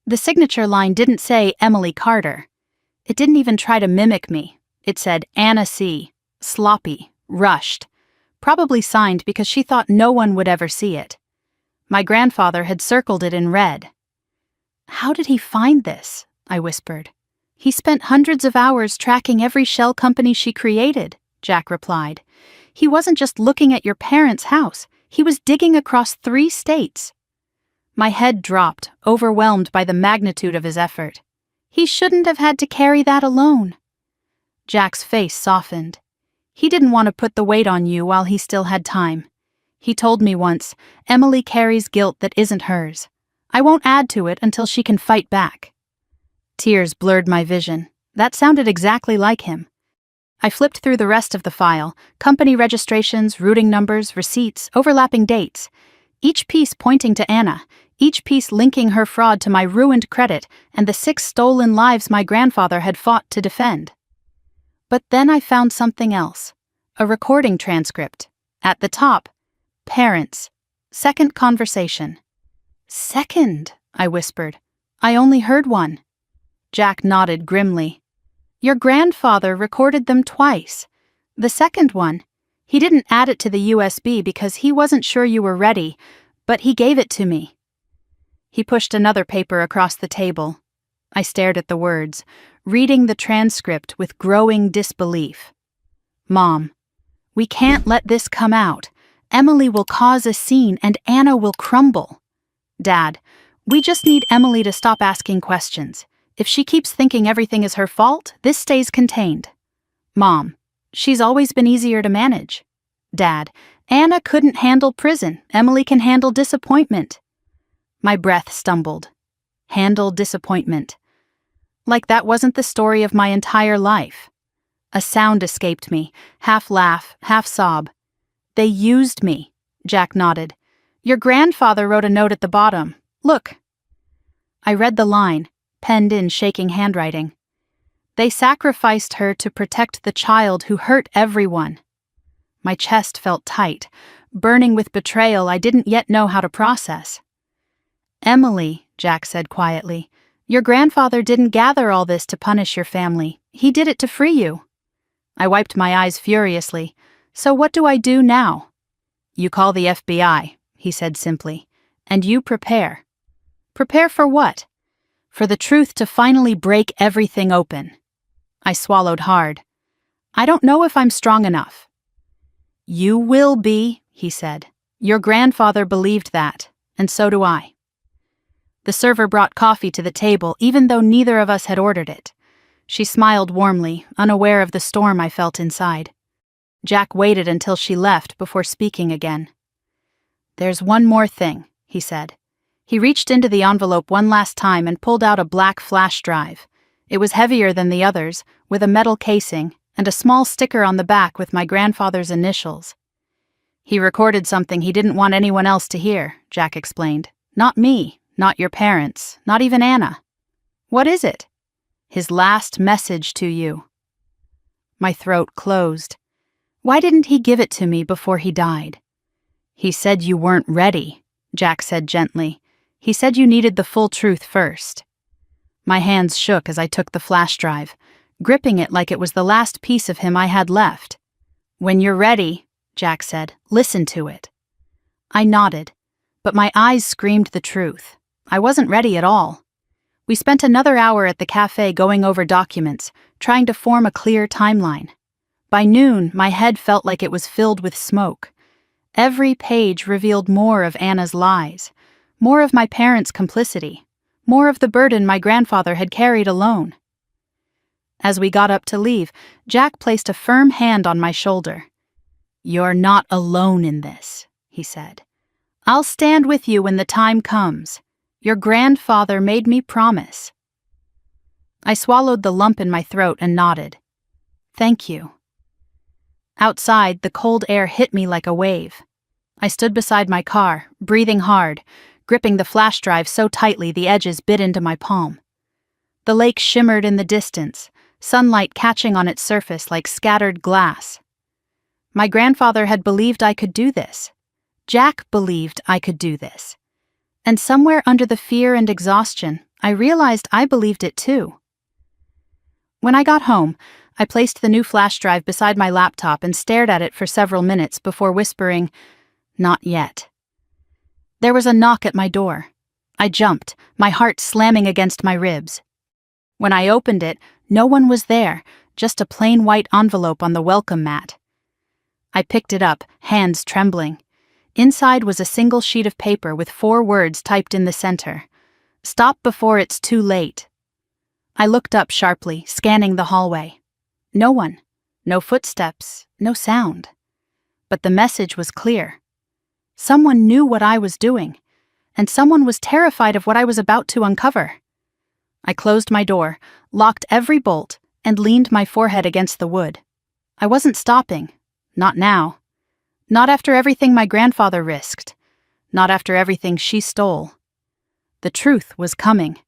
The signature line didn't say Emily Carter. It didn't even try to mimic me. It said Anna C., sloppy, rushed, probably signed because she thought no one would ever see it. My grandfather had circled it in red. "How did he find this?" I whispered. "He spent hundreds of hours tracking every shell company she created," Jack replied. "He wasn't just looking at your parents' house. He was digging across 3 states. My head dropped, overwhelmed by the magnitude of his effort. He shouldn't have had to carry that alone. Jack's face softened. He didn't want to put the weight on you while he still had time. He told me once, "Emily carries guilt that isn't hers. I won't add to it until she can fight back." Tears blurred my vision. That sounded exactly like him. I flipped through the rest of the file, company registrations, routing numbers, receipts, overlapping dates. Each piece pointing to Anna, each piece linking her fraud to my ruined credit and the 6 stolen lives my grandfather had fought to defend. But then I found something else. A recording transcript. At the top, parents. Second conversation. "Second," I whispered. "I only heard one." Jack nodded grimly. "Your grandfather recorded them twice. The second one, he didn't add it to the USB because he wasn't sure you were ready, but he gave it to me." He pushed another paper across the table. I stared at the words, reading the transcript with growing disbelief. Mom, we can't let this come out. Emily will cause a scene and Anna will crumble. Dad, we just need Emily to stop asking questions. If she keeps thinking everything is her fault, this stays contained. Mom, she's always been easier to manage. Dad, Anna couldn't handle prison. Emily can handle disappointment. My breath stumbled. Handle disappointment. Like that wasn't the story of my entire life. A sound escaped me, half laugh, half sob. They used me, Jack nodded. Your grandfather wrote a note at the bottom. Look. I read the line, penned in shaking handwriting. They sacrificed her to protect the child who hurt everyone. My chest felt tight, burning with betrayal I didn't yet know how to process. Emily, Jack said quietly, your grandfather didn't gather all this to punish your family. He did it to free you. I wiped my eyes furiously. So what do I do now? You call the FBI, he said simply, and you prepare. Prepare for what? For the truth to finally break everything open. I swallowed hard. I don't know if I'm strong enough. You will be, he said. Your grandfather believed that, and so do I. The server brought coffee to the table, even though neither of us had ordered it. She smiled warmly, unaware of the storm I felt inside. Jack waited until she left before speaking again. There's one more thing, he said. He reached into the envelope one last time and pulled out a black flash drive. It was heavier than the others, with a metal casing and a small sticker on the back with my grandfather's initials. He recorded something he didn't want anyone else to hear, Jack explained. Not me, not your parents, not even Anna. What is it? His last message to you. My throat closed. Why didn't he give it to me before he died? He said you weren't ready, Jack said gently. He said you needed the full truth first. My hands shook as I took the flash drive, gripping it like it was the last piece of him I had left. When you're ready, Jack said, listen to it. I nodded, but my eyes screamed the truth. I wasn't ready at all. We spent another hour at the cafe going over documents, trying to form a clear timeline. By noon, my head felt like it was filled with smoke. Every page revealed more of Anna's lies, more of my parents' complicity, more of the burden my grandfather had carried alone. As we got up to leave, Jack placed a firm hand on my shoulder. You're not alone in this, he said. I'll stand with you when the time comes. Your grandfather made me promise. I swallowed the lump in my throat and nodded. Thank you. Outside, the cold air hit me like a wave. I stood beside my car, breathing hard, gripping the flash drive so tightly the edges bit into my palm. The lake shimmered in the distance, sunlight catching on its surface like scattered glass. My grandfather had believed I could do this. Jack believed I could do this. And somewhere under the fear and exhaustion, I realized I believed it too. When I got home, I placed the new flash drive beside my laptop and stared at it for several minutes before whispering, "Not yet." There was a knock at my door. I jumped, my heart slamming against my ribs. When I opened it, no one was there, just a plain white envelope on the welcome mat. I picked it up, hands trembling. Inside was a single sheet of paper with 4 words typed in the center. Stop before it's too late. I looked up sharply, scanning the hallway. No one. No footsteps, no sound. But the message was clear. Someone knew what I was doing, and someone was terrified of what I was about to uncover. I closed my door, locked every bolt, and leaned my forehead against the wood. I wasn't stopping. Not now. Not after everything my grandfather risked. Not after everything she stole. The truth was coming,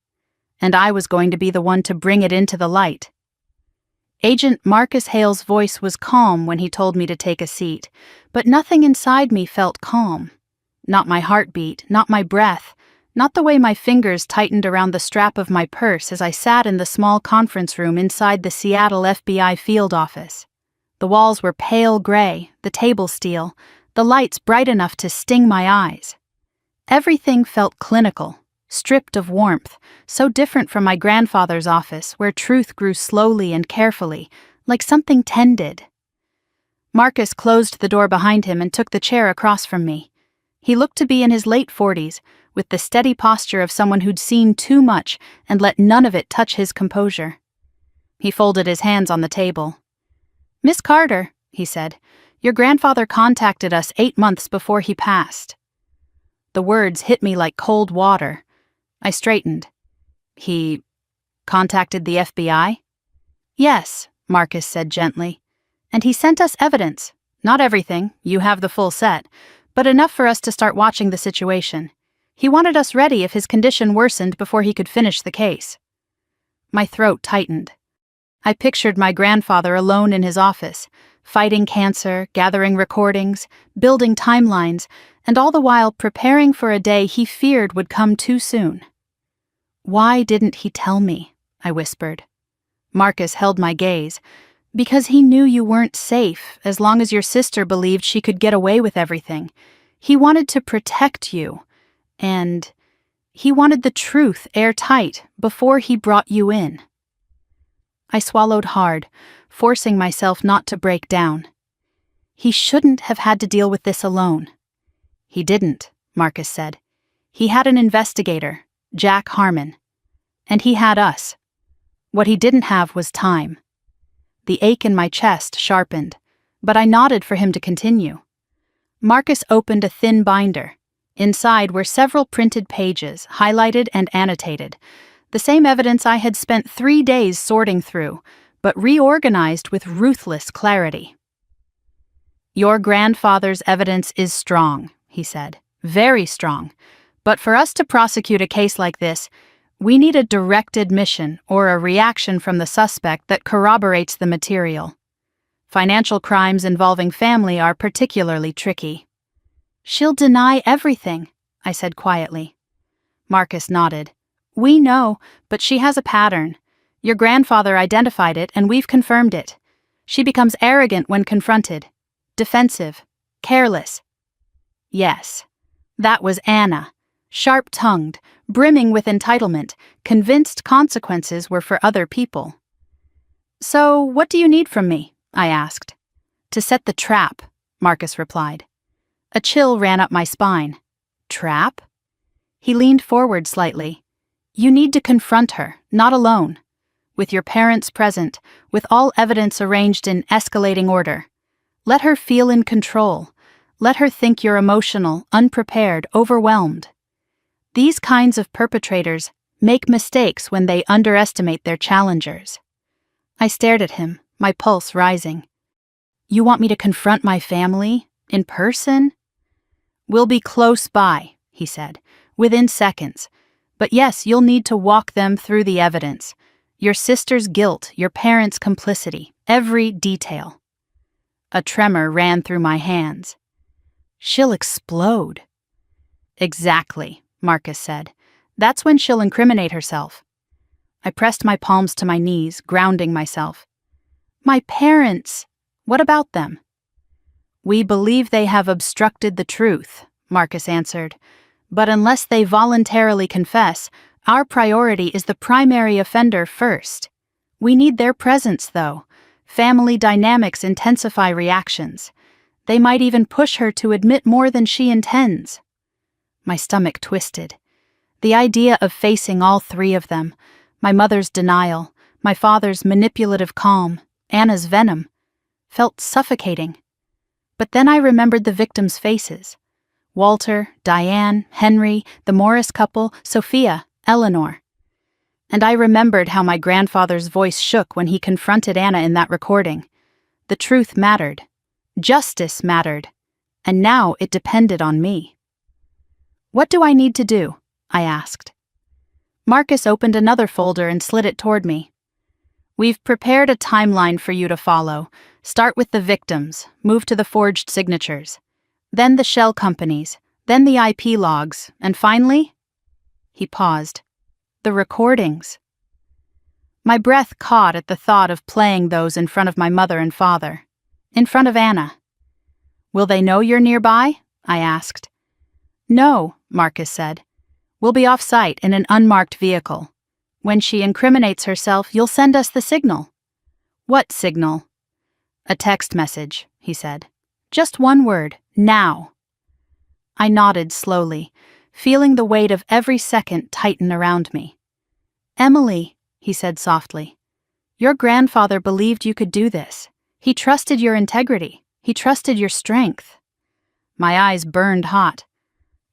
and I was going to be the one to bring it into the light. Agent Marcus Hale's voice was calm when he told me to take a seat, but nothing inside me felt calm. Not my heartbeat, not my breath, not the way my fingers tightened around the strap of my purse as I sat in the small conference room inside the Seattle FBI field office. The walls were pale gray, the table steel, the lights bright enough to sting my eyes. Everything felt clinical, stripped of warmth, so different from my grandfather's office where truth grew slowly and carefully, like something tended. Marcus closed the door behind him and took the chair across from me. He looked to be in his late 40s, with the steady posture of someone who'd seen too much and let none of it touch his composure. He folded his hands on the table. "Miss Carter," he said, "your grandfather contacted us 8 months before he passed." The words hit me like cold water. I straightened. "He contacted the FBI?" "Yes," Marcus said gently. "And he sent us evidence. Not everything, you have the full set, but enough for us to start watching the situation. He wanted us ready if his condition worsened before he could finish the case." My throat tightened. I pictured my grandfather alone in his office, fighting cancer, gathering recordings, building timelines, and all the while preparing for a day he feared would come too soon. "Why didn't he tell me?" I whispered. Marcus held my gaze. "Because he knew you weren't safe as long as your sister believed she could get away with everything. He wanted to protect you. And he wanted the truth airtight before he brought you in." I swallowed hard, forcing myself not to break down. He shouldn't have had to deal with this alone. "He didn't," Marcus said. "He had an investigator, Jack Harmon. And he had us. What he didn't have was time." The ache in my chest sharpened, but I nodded for him to continue. Marcus opened a thin binder. Inside were several printed pages, highlighted and annotated, the same evidence I had spent 3 days sorting through, but reorganized with ruthless clarity. "Your grandfather's evidence is strong," he said, "very strong. But for us to prosecute a case like this, we need a direct admission or a reaction from the suspect that corroborates the material. Financial crimes involving family are particularly tricky." "She'll deny everything," I said quietly. Marcus nodded. "We know, but she has a pattern. Your grandfather identified it, and we've confirmed it. She becomes arrogant when confronted, defensive, careless." Yes, that was Anna, sharp-tongued, brimming with entitlement, convinced consequences were for other people. "So, what do you need from me?" I asked. "To set the trap," Marcus replied. A chill ran up my spine. "Trap?" He leaned forward slightly. "You need to confront her, not alone. With your parents present, with all evidence arranged in escalating order. Let her feel in control. Let her think you're emotional, unprepared, overwhelmed. These kinds of perpetrators make mistakes when they underestimate their challengers." I stared at him, my pulse rising. "You want me to confront my family? In person?" "We'll be close by," he said, "within seconds. But yes, you'll need to walk them through the evidence. Your sister's guilt, your parents' complicity, every detail." A tremor ran through my hands. "She'll explode." "Exactly," Marcus said. "That's when she'll incriminate herself." I pressed my palms to my knees, grounding myself. "My parents, what about them?" "We believe they have obstructed the truth," Marcus answered. "But unless they voluntarily confess, our priority is the primary offender first. We need their presence, though. Family dynamics intensify reactions. They might even push her to admit more than she intends." My stomach twisted. The idea of facing all 3 of them, my mother's denial, my father's manipulative calm, Anna's venom, felt suffocating. But then I remembered the victims' faces. Walter, Diane, Henry, the Morris couple, Sophia, Eleanor. And I remembered how my grandfather's voice shook when he confronted Anna in that recording. The truth mattered. Justice mattered. And now it depended on me. "What do I need to do?" I asked. Marcus opened another folder and slid it toward me. "We've prepared a timeline for you to follow. Start with the victims, move to the forged signatures. Then the shell companies, then the IP logs, and finally..." He paused. "The recordings." My breath caught at the thought of playing those in front of my mother and father. In front of Anna. "Will they know you're nearby?" I asked. "No," Marcus said. We'll be off-site in an unmarked vehicle. When she incriminates herself, you'll send us the signal." "What signal?" "A text message," he said. "Just one word, now." I nodded slowly, feeling the weight of every second tighten around me. "Emily," he said softly, "your grandfather believed you could do this. He trusted your integrity. He trusted your strength." My eyes burned hot.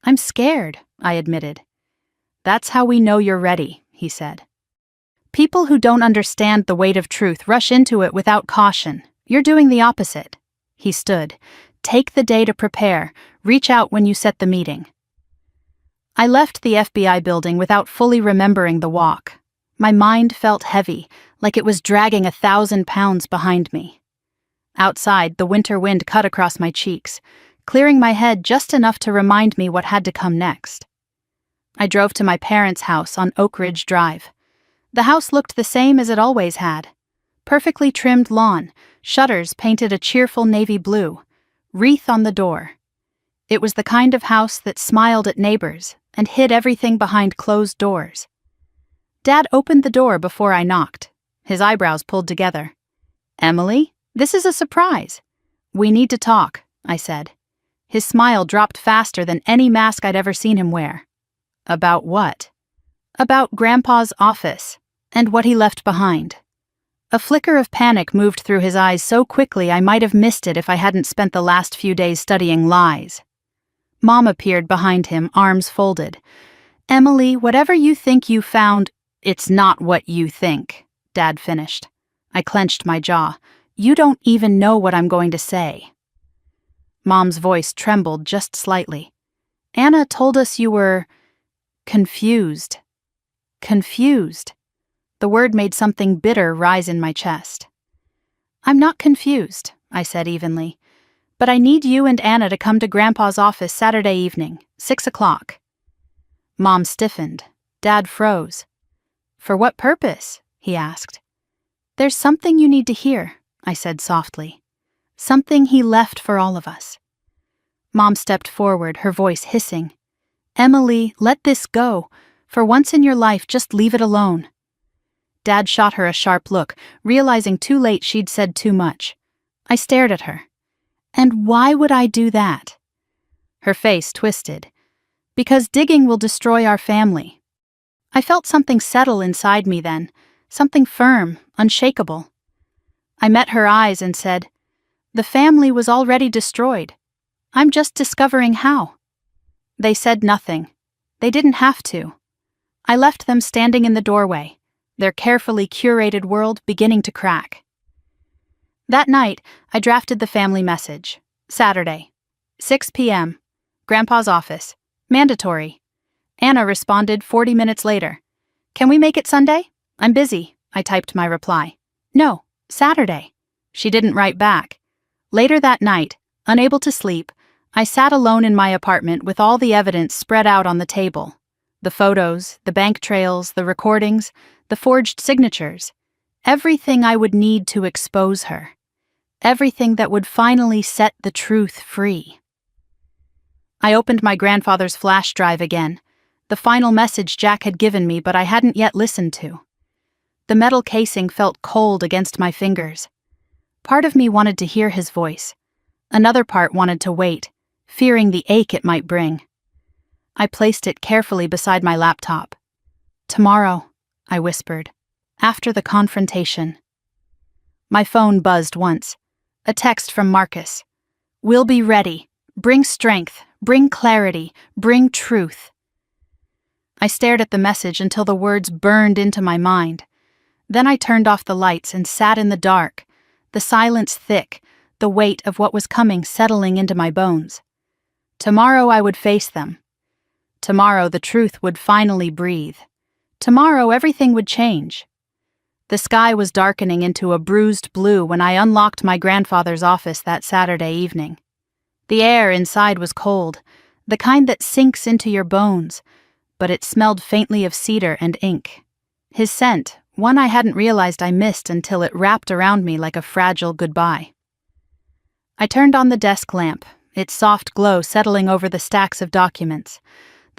"I'm scared," I admitted. "That's how we know you're ready," he said. "People who don't understand the weight of truth rush into it without caution. You're doing the opposite." He stood. "Take the day to prepare. Reach out when you set the meeting." I left the FBI building without fully remembering the walk. My mind felt heavy, like it was dragging 1,000 pounds behind me. Outside, the winter wind cut across my cheeks, clearing my head just enough to remind me what had to come next. I drove to my parents' house on Oak Ridge Drive. The house looked the same as it always had. Perfectly trimmed lawn, shutters painted a cheerful navy blue, wreath on the door. It was the kind of house that smiled at neighbors and hid everything behind closed doors. Dad opened the door before I knocked, his eyebrows pulled together. "Emily, this is a surprise." "We need to talk," I said. His smile dropped faster than any mask I'd ever seen him wear. "About what?" "About Grandpa's office, and what he left behind." A flicker of panic moved through his eyes so quickly I might have missed it if I hadn't spent the last few days studying lies. Mom appeared behind him, arms folded. "Emily, whatever you think you found—" "It's not what you think," Dad finished. I clenched my jaw. "You don't even know what I'm going to say." Mom's voice trembled just slightly. "Anna told us you were confused." Confused. The word made something bitter rise in my chest. "I'm not confused," I said evenly, "but I need you and Anna to come to Grandpa's office Saturday evening, 6 o'clock. Mom stiffened. Dad froze. "For what purpose?" he asked. "There's something you need to hear," I said softly. "Something he left for all of us." Mom stepped forward, her voice hissing. "Emily, let this go. For once in your life, just leave it alone." Dad shot her a sharp look, realizing too late she'd said too much. I stared at her. "And why would I do that?" Her face twisted. "Because digging will destroy our family." I felt something settle inside me then, something firm, unshakable. I met her eyes and said, "The family was already destroyed. I'm just discovering how." They said nothing. They didn't have to. I left them standing in the doorway, their carefully curated world beginning to crack. That night, I drafted the family message. Saturday, 6 p.m., Grandpa's office. Mandatory. Anna responded 40 minutes later. "Can we make it Sunday? I'm busy," I typed my reply. "No, Saturday." She didn't write back. Later that night, unable to sleep, I sat alone in my apartment with all the evidence spread out on the table. The photos, the bank trails, the recordings, the forged signatures. Everything I would need to expose her. Everything that would finally set the truth free. I opened my grandfather's flash drive again, the final message Jack had given me but I hadn't yet listened to. The metal casing felt cold against my fingers. Part of me wanted to hear his voice. Another part wanted to wait, fearing the ache it might bring. I placed it carefully beside my laptop. "Tomorrow," I whispered, "after the confrontation." My phone buzzed once. A text from Marcus. "We'll be ready. Bring strength. Bring clarity. Bring truth." I stared at the message until the words burned into my mind. Then I turned off the lights and sat in the dark, the silence thick, the weight of what was coming settling into my bones. Tomorrow I would face them. Tomorrow the truth would finally breathe. Tomorrow everything would change. The sky was darkening into a bruised blue when I unlocked my grandfather's office that Saturday evening. The air inside was cold, the kind that sinks into your bones, but it smelled faintly of cedar and ink. His scent, one I hadn't realized I missed until it wrapped around me like a fragile goodbye. I turned on the desk lamp, its soft glow settling over the stacks of documents.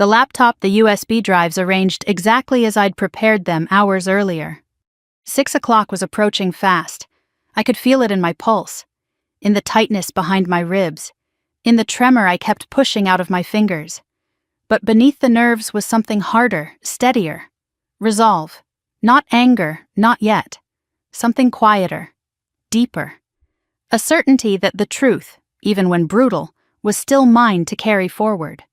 The laptop, the USB drives arranged exactly as I'd prepared them hours earlier. 6 o'clock was approaching fast. I could feel it in my pulse, in the tightness behind my ribs, in the tremor I kept pushing out of my fingers. But beneath the nerves was something harder, steadier. Resolve. Not anger, not yet. Something quieter, deeper. A certainty that the truth, even when brutal, was still mine to carry forward.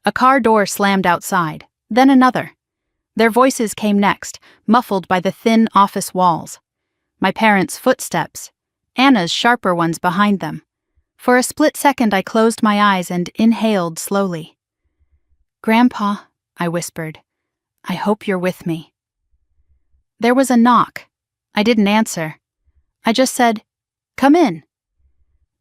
A car door slammed outside, then another. Their voices came next, muffled by the thin office walls. My parents' footsteps, Anna's sharper ones behind them. For a split second I closed my eyes and inhaled slowly. "Grandpa," I whispered, "I hope you're with me." There was a knock. I didn't answer. I just said, "Come in."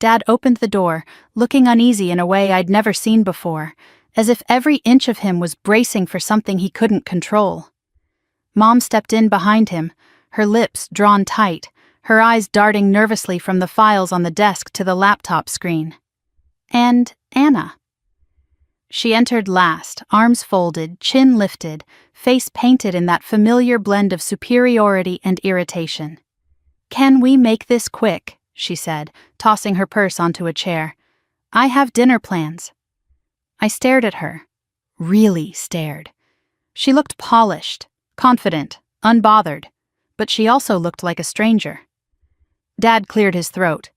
Dad opened the door, looking uneasy in a way I'd never seen before, as if every inch of him was bracing for something he couldn't control. Mom stepped in behind him, her lips drawn tight, her eyes darting nervously from the files on the desk to the laptop screen. And Anna. She entered last, arms folded, chin lifted, face painted in that familiar blend of superiority and irritation. "Can we make this quick?" she said, tossing her purse onto a chair. "I have dinner plans." I stared at her. Really stared. She looked polished, confident, unbothered, but she also looked like a stranger. Dad cleared his throat.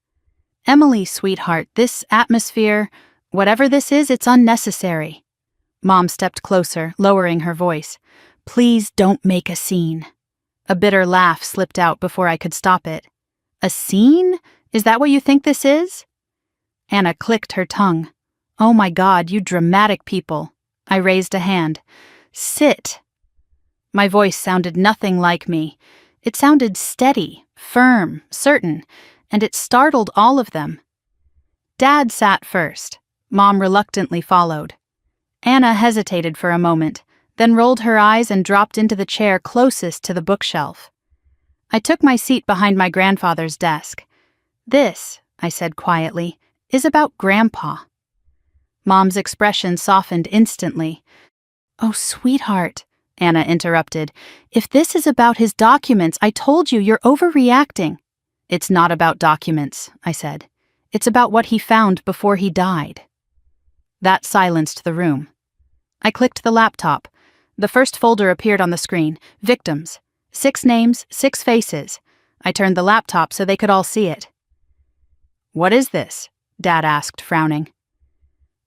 "Emily, sweetheart, this atmosphere, whatever this is, it's unnecessary." Mom stepped closer, lowering her voice. "Please don't make a scene." A bitter laugh slipped out before I could stop it. "A scene? Is that what you think this is?" Anna clicked her tongue. "Oh my God, you dramatic people." I raised a hand. "Sit." My voice sounded nothing like me. It sounded steady, firm, certain, and it startled all of them. Dad sat first. Mom reluctantly followed. Anna hesitated for a moment, then rolled her eyes and dropped into the chair closest to the bookshelf. I took my seat behind my grandfather's desk. "This," I said quietly, "is about Grandpa." Mom's expression softened instantly. "Oh, sweetheart," Anna interrupted. "If this is about his documents, I told you, you're overreacting." "It's not about documents," I said. "It's about what he found before he died." That silenced the room. I clicked the laptop. The first folder appeared on the screen. Victims. 6 names, 6 faces. I turned the laptop so they could all see it. "What is this?" Dad asked, frowning.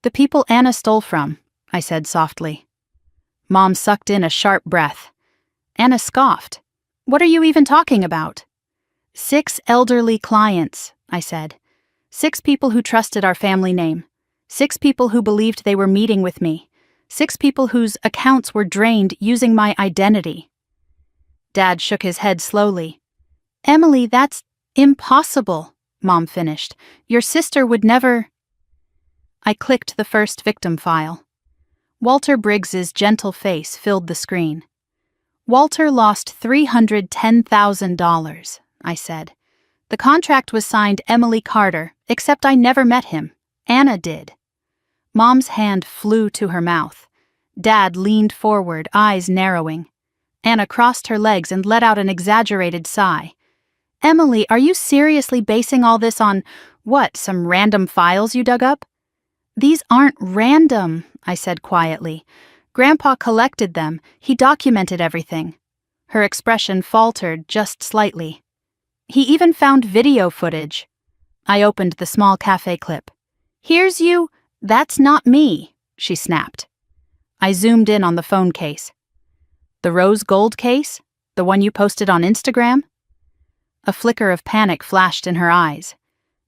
"The people Anna stole from," I said softly. Mom sucked in a sharp breath. Anna scoffed. "What are you even talking about?" 6 elderly clients," I said. 6 people who trusted our family name. 6 people who believed they were meeting with me. 6 people whose accounts were drained using my identity. Dad shook his head slowly. "Emily, that's impossible," Mom finished. "Your sister would never—" I clicked the first victim file. Walter Briggs's gentle face filled the screen. "Walter lost $310,000, I said. "The contract was signed Emily Carter, except I never met him. Anna did." Mom's hand flew to her mouth. Dad leaned forward, eyes narrowing. Anna crossed her legs and let out an exaggerated sigh. "Emily, are you seriously basing all this on, what, some random files you dug up?" "These aren't random," I said quietly. "Grandpa collected them. He documented everything." Her expression faltered just slightly. "He even found video footage." I opened the small cafe clip. "Here's you—" "That's not me," she snapped. I zoomed in on the phone case. "The rose gold case? The one you posted on Instagram?" A flicker of panic flashed in her eyes.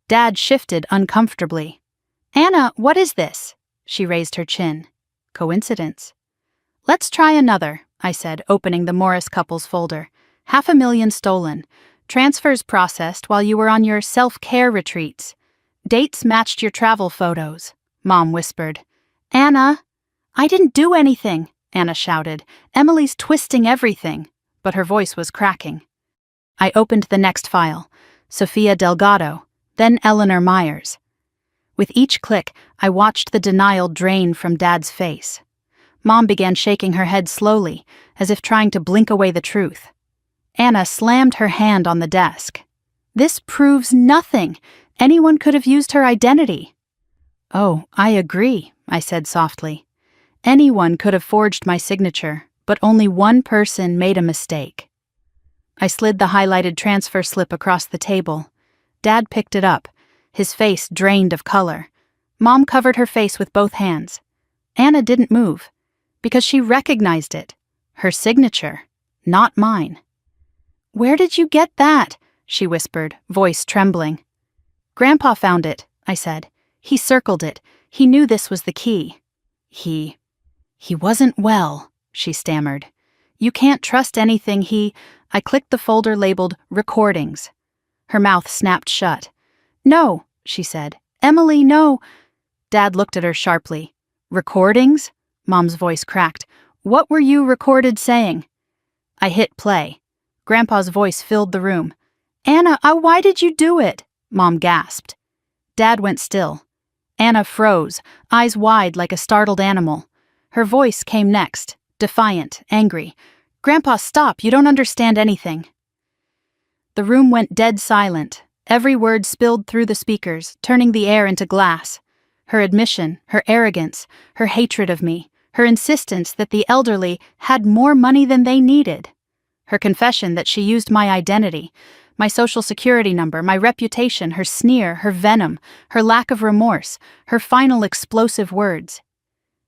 Dad shifted uncomfortably. "Anna, what is this?" She raised her chin. "Coincidence." "Let's try another," I said, opening the Morris couple's folder. $500,000 stolen. Transfers processed while you were on your self-care retreats. Dates matched your travel photos," Mom whispered. "Anna!" "I didn't do anything," Anna shouted. "Emily's twisting everything." But her voice was cracking. I opened the next file. Sophia Delgado, then Eleanor Myers. With each click, I watched the denial drain from Dad's face. Mom began shaking her head slowly, as if trying to blink away the truth. Anna slammed her hand on the desk. "This proves nothing. Anyone could have used her identity." "Oh, I agree," I said softly. "Anyone could have forged my signature, but only one person made a mistake." I slid the highlighted transfer slip across the table. Dad picked it up, his face drained of color. Mom covered her face with both hands. Anna didn't move, because she recognized it. Her signature, not mine. "Where did you get that?" she whispered, voice trembling. "Grandpa found it," I said. "He circled it. He knew this was the key." He wasn't well," she stammered. "You can't trust anything I clicked the folder labeled Recordings. Her mouth snapped shut. "No," she said. "Emily, no." Dad looked at her sharply. "Recordings?" Mom's voice cracked. "What were you recorded saying?" I hit play. Grandpa's voice filled the room. "Anna, why did you do it?" Mom gasped. Dad went still. Anna froze, eyes wide like a startled animal. Her voice came next, defiant, angry. "Grandpa, stop, you don't understand anything." The room went dead silent. Every word spilled through the speakers, turning the air into glass. Her admission, her arrogance, her hatred of me, her insistence that the elderly had more money than they needed. Her confession that she used my identity, my social security number, my reputation, her sneer, her venom, her lack of remorse, her final explosive words.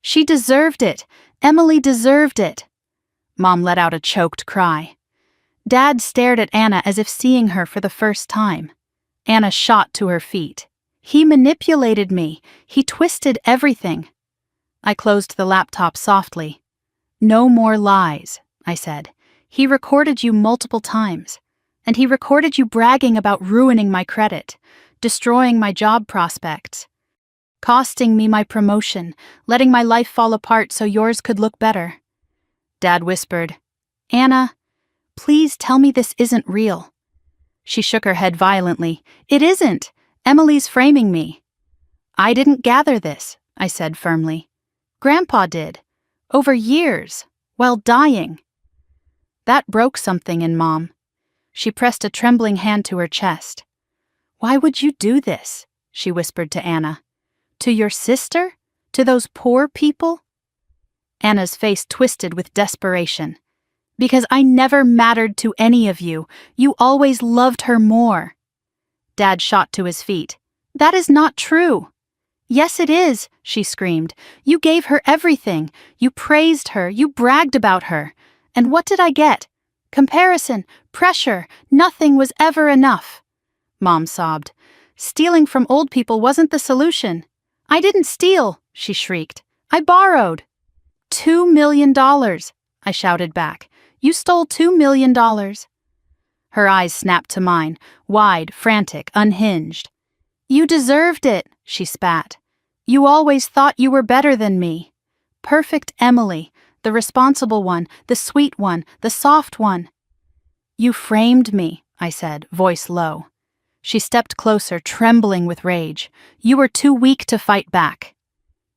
"She deserved it. Emily deserved it." Mom let out a choked cry. Dad stared at Anna as if seeing her for the first time. Anna shot to her feet. "He manipulated me. He twisted everything." I closed the laptop softly. "No more lies," I said. "He recorded you multiple times. And he recorded you bragging about ruining my credit, destroying my job prospects, costing me my promotion, letting my life fall apart so yours could look better." Dad whispered, "Anna, please tell me this isn't real." She shook her head violently. "It isn't. Emily's framing me." "I didn't gather this," I said firmly. "Grandpa did. Over years, while dying." That broke something in Mom. She pressed a trembling hand to her chest. "Why would you do this?" she whispered to Anna. "To your sister? To those poor people?" Anna's face twisted with desperation. "Because I never mattered to any of you. You always loved her more." Dad shot to his feet. "That is not true." "Yes, it is," she screamed. "You gave her everything. You praised her. You bragged about her. And what did I get? Comparison, pressure, nothing was ever enough." Mom sobbed. "Stealing from old people wasn't the solution." "I didn't steal," she shrieked. "I borrowed." $2 million, I shouted back. "You stole $2 million. Her eyes snapped to mine, wide, frantic, unhinged. "You deserved it," she spat. "You always thought you were better than me. Perfect Emily, the responsible one, the sweet one, the soft one." "You framed me," I said, voice low. She stepped closer, trembling with rage. "You were too weak to fight back."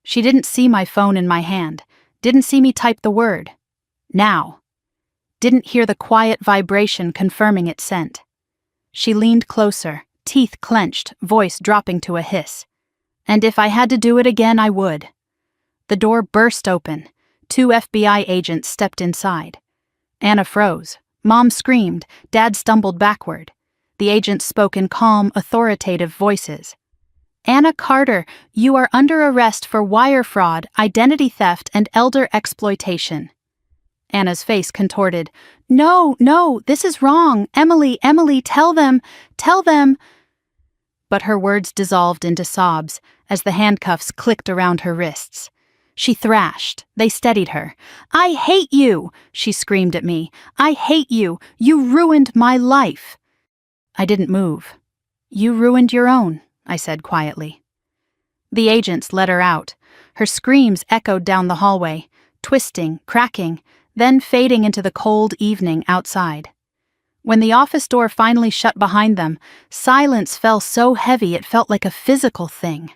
She didn't see my phone in my hand, didn't see me type the word. "Now." Didn't hear the quiet vibration confirming its scent. She leaned closer, teeth clenched, voice dropping to a hiss. "And if I had to do it again, I would." The door burst open. 2 FBI agents stepped inside. Anna froze. Mom screamed. Dad stumbled backward. The agents spoke in calm, authoritative voices. "Anna Carter, you are under arrest for wire fraud, identity theft, and elder exploitation." Anna's face contorted. No, this is wrong. Emily, tell them. But her words dissolved into sobs as the handcuffs clicked around her wrists. She thrashed. They steadied her. "I hate you," she screamed at me. "I hate you. You ruined my life." I didn't move. "You ruined your own," I said quietly. The agents let her out. Her screams echoed down the hallway, twisting, cracking, then fading into the cold evening outside. When the office door finally shut behind them, silence fell so heavy it felt like a physical thing.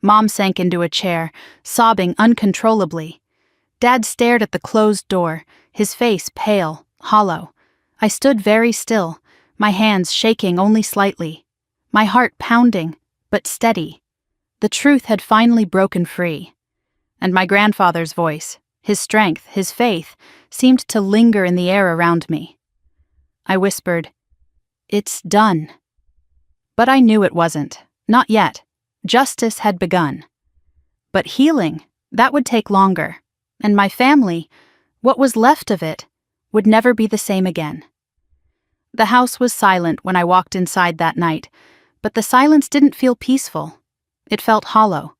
Mom sank into a chair, sobbing uncontrollably. Dad stared at the closed door, his face pale, hollow. I stood very still, my hands shaking only slightly, my heart pounding, but steady. The truth had finally broken free. And my grandfather's voice, his strength, his faith, seemed to linger in the air around me. I whispered, "It's done." But I knew it wasn't. Not yet. Justice had begun. But healing, that would take longer. And my family, what was left of it, would never be the same again. The house was silent when I walked inside that night, but the silence didn't feel peaceful. It felt hollow,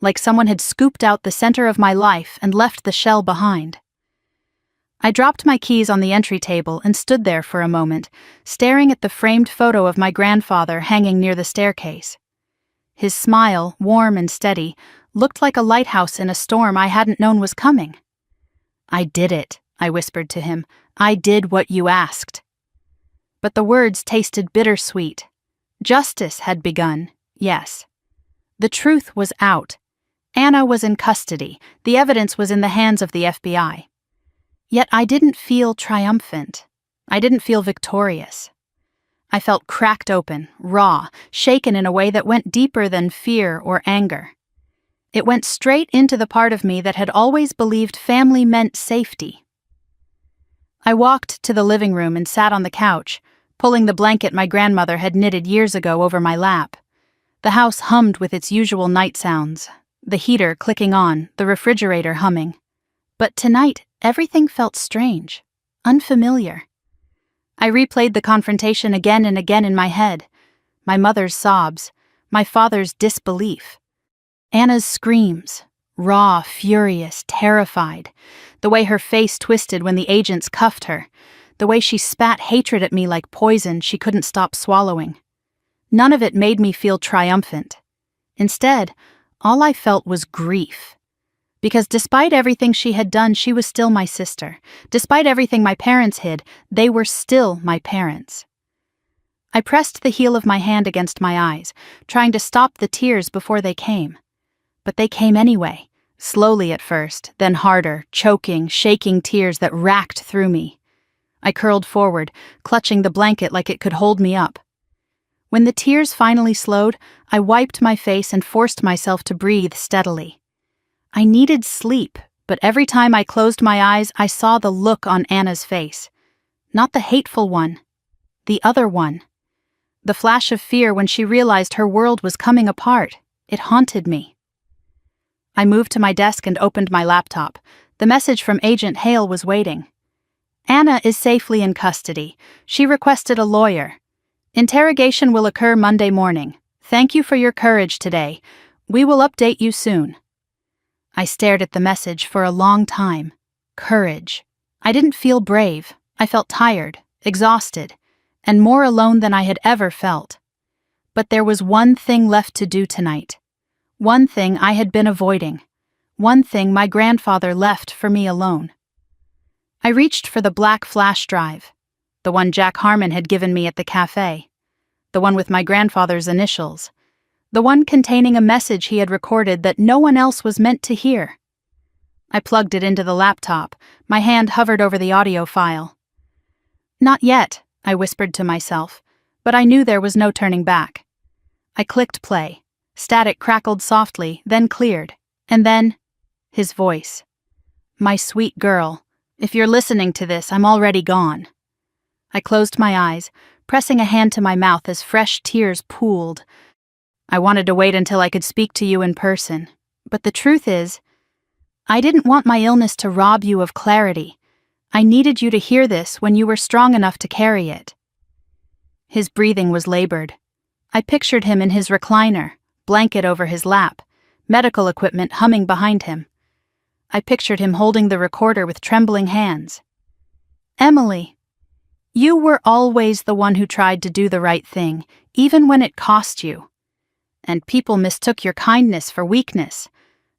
like someone had scooped out the center of my life and left the shell behind. I dropped my keys on the entry table and stood there for a moment, staring at the framed photo of my grandfather hanging near the staircase. His smile, warm and steady, looked like a lighthouse in a storm I hadn't known was coming. "I did it," I whispered to him. "I did what you asked." But the words tasted bittersweet. Justice had begun, yes. The truth was out. Anna was in custody. The evidence was in the hands of the FBI. Yet I didn't feel triumphant. I didn't feel victorious. I felt cracked open, raw, shaken in a way that went deeper than fear or anger. It went straight into the part of me that had always believed family meant safety. I walked to the living room and sat on the couch, pulling the blanket my grandmother had knitted years ago over my lap. The house hummed with its usual night sounds, the heater clicking on, the refrigerator humming. But tonight, everything felt strange, unfamiliar. I replayed the confrontation again and again in my head. My mother's sobs, my father's disbelief. Anna's screams, raw, furious, terrified. The way her face twisted when the agents cuffed her. The way she spat hatred at me like poison she couldn't stop swallowing. None of it made me feel triumphant. Instead, all I felt was grief. Because despite everything she had done, she was still my sister. Despite everything my parents hid, they were still my parents. I pressed the heel of my hand against my eyes, trying to stop the tears before they came. But they came anyway, slowly at first, then harder, choking, shaking tears that racked through me. I curled forward, clutching the blanket like it could hold me up. When the tears finally slowed, I wiped my face and forced myself to breathe steadily. I needed sleep, but every time I closed my eyes, I saw the look on Anna's face. Not the hateful one, the other one. The flash of fear when she realized her world was coming apart. It haunted me. I moved to my desk and opened my laptop. The message from Agent Hale was waiting. "Anna is safely in custody. She requested a lawyer. Interrogation will occur Monday morning. Thank you for your courage today. We will update you soon." I stared at the message for a long time. Courage. I didn't feel brave. I felt tired, exhausted, and more alone than I had ever felt. But there was one thing left to do tonight. One thing I had been avoiding. One thing my grandfather left for me alone. I reached for the black flash drive, the one Jack Harmon had given me at the cafe, the one with my grandfather's initials, the one containing a message he had recorded that no one else was meant to hear. I plugged it into the laptop. My hand hovered over the audio file. "Not yet," I whispered to myself, but I knew there was no turning back. I clicked play. Static crackled softly, then cleared, and then his voice. "My sweet girl, if you're listening to this, I'm already gone." I closed my eyes, pressing a hand to my mouth as fresh tears pooled. I wanted to wait until I could speak to you in person, but the truth is, I didn't want my illness to rob you of clarity. I needed you to hear this when you were strong enough to carry it. His breathing was labored. I pictured him in his recliner, blanket over his lap, medical equipment humming behind him. I pictured him holding the recorder with trembling hands. "Emily, you were always the one who tried to do the right thing, even when it cost you. And people mistook your kindness for weakness.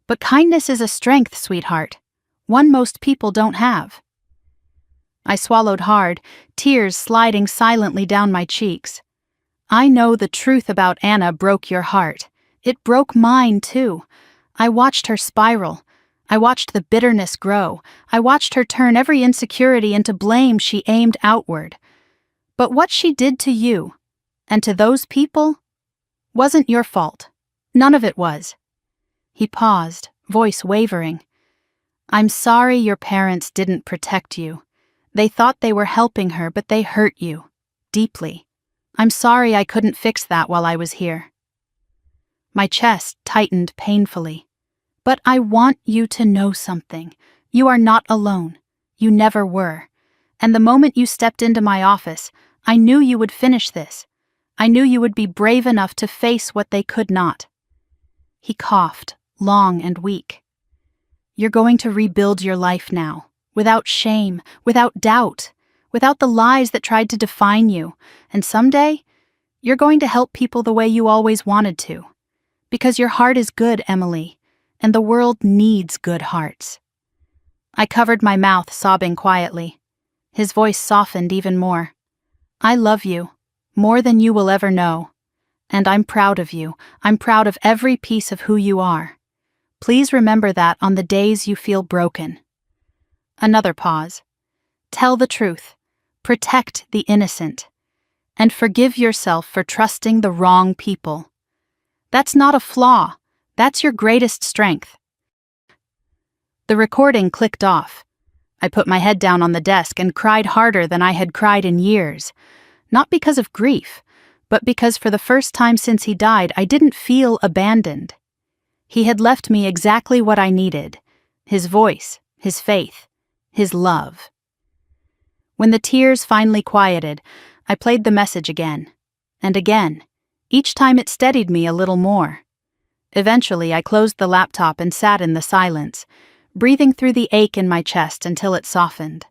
But kindness is a strength, sweetheart, one most people don't have." I swallowed hard, tears sliding silently down my cheeks. I know the truth about Anna broke your heart. It broke mine, too. I watched her spiral. I watched the bitterness grow. I watched her turn every insecurity into blame she aimed outward. But what she did to you, and to those people, wasn't your fault. None of it was. He paused, voice wavering. I'm sorry your parents didn't protect you. They thought they were helping her, but they hurt you. Deeply. I'm sorry I couldn't fix that while I was here. My chest tightened painfully. But I want you to know something. You are not alone. You never were. And the moment you stepped into my office, I knew you would finish this. I knew you would be brave enough to face what they could not. He coughed, long and weak. You're going to rebuild your life now, without shame, without doubt, without the lies that tried to define you, and someday, you're going to help people the way you always wanted to. Because your heart is good, Emily, and the world needs good hearts. I covered my mouth, sobbing quietly. His voice softened even more. I love you, more than you will ever know. And I'm proud of you. I'm proud of every piece of who you are. Please remember that on the days you feel broken. Another pause. Tell the truth. Protect the innocent. And forgive yourself for trusting the wrong people. That's not a flaw. That's your greatest strength. The recording clicked off. I put my head down on the desk and cried harder than I had cried in years. Not because of grief, but because for the first time since he died, I didn't feel abandoned. He had left me exactly what I needed: his voice, his faith, his love. When the tears finally quieted, I played the message again, and again. Each time it steadied me a little more. Eventually, I closed the laptop and sat in the silence, breathing through the ache in my chest until it softened.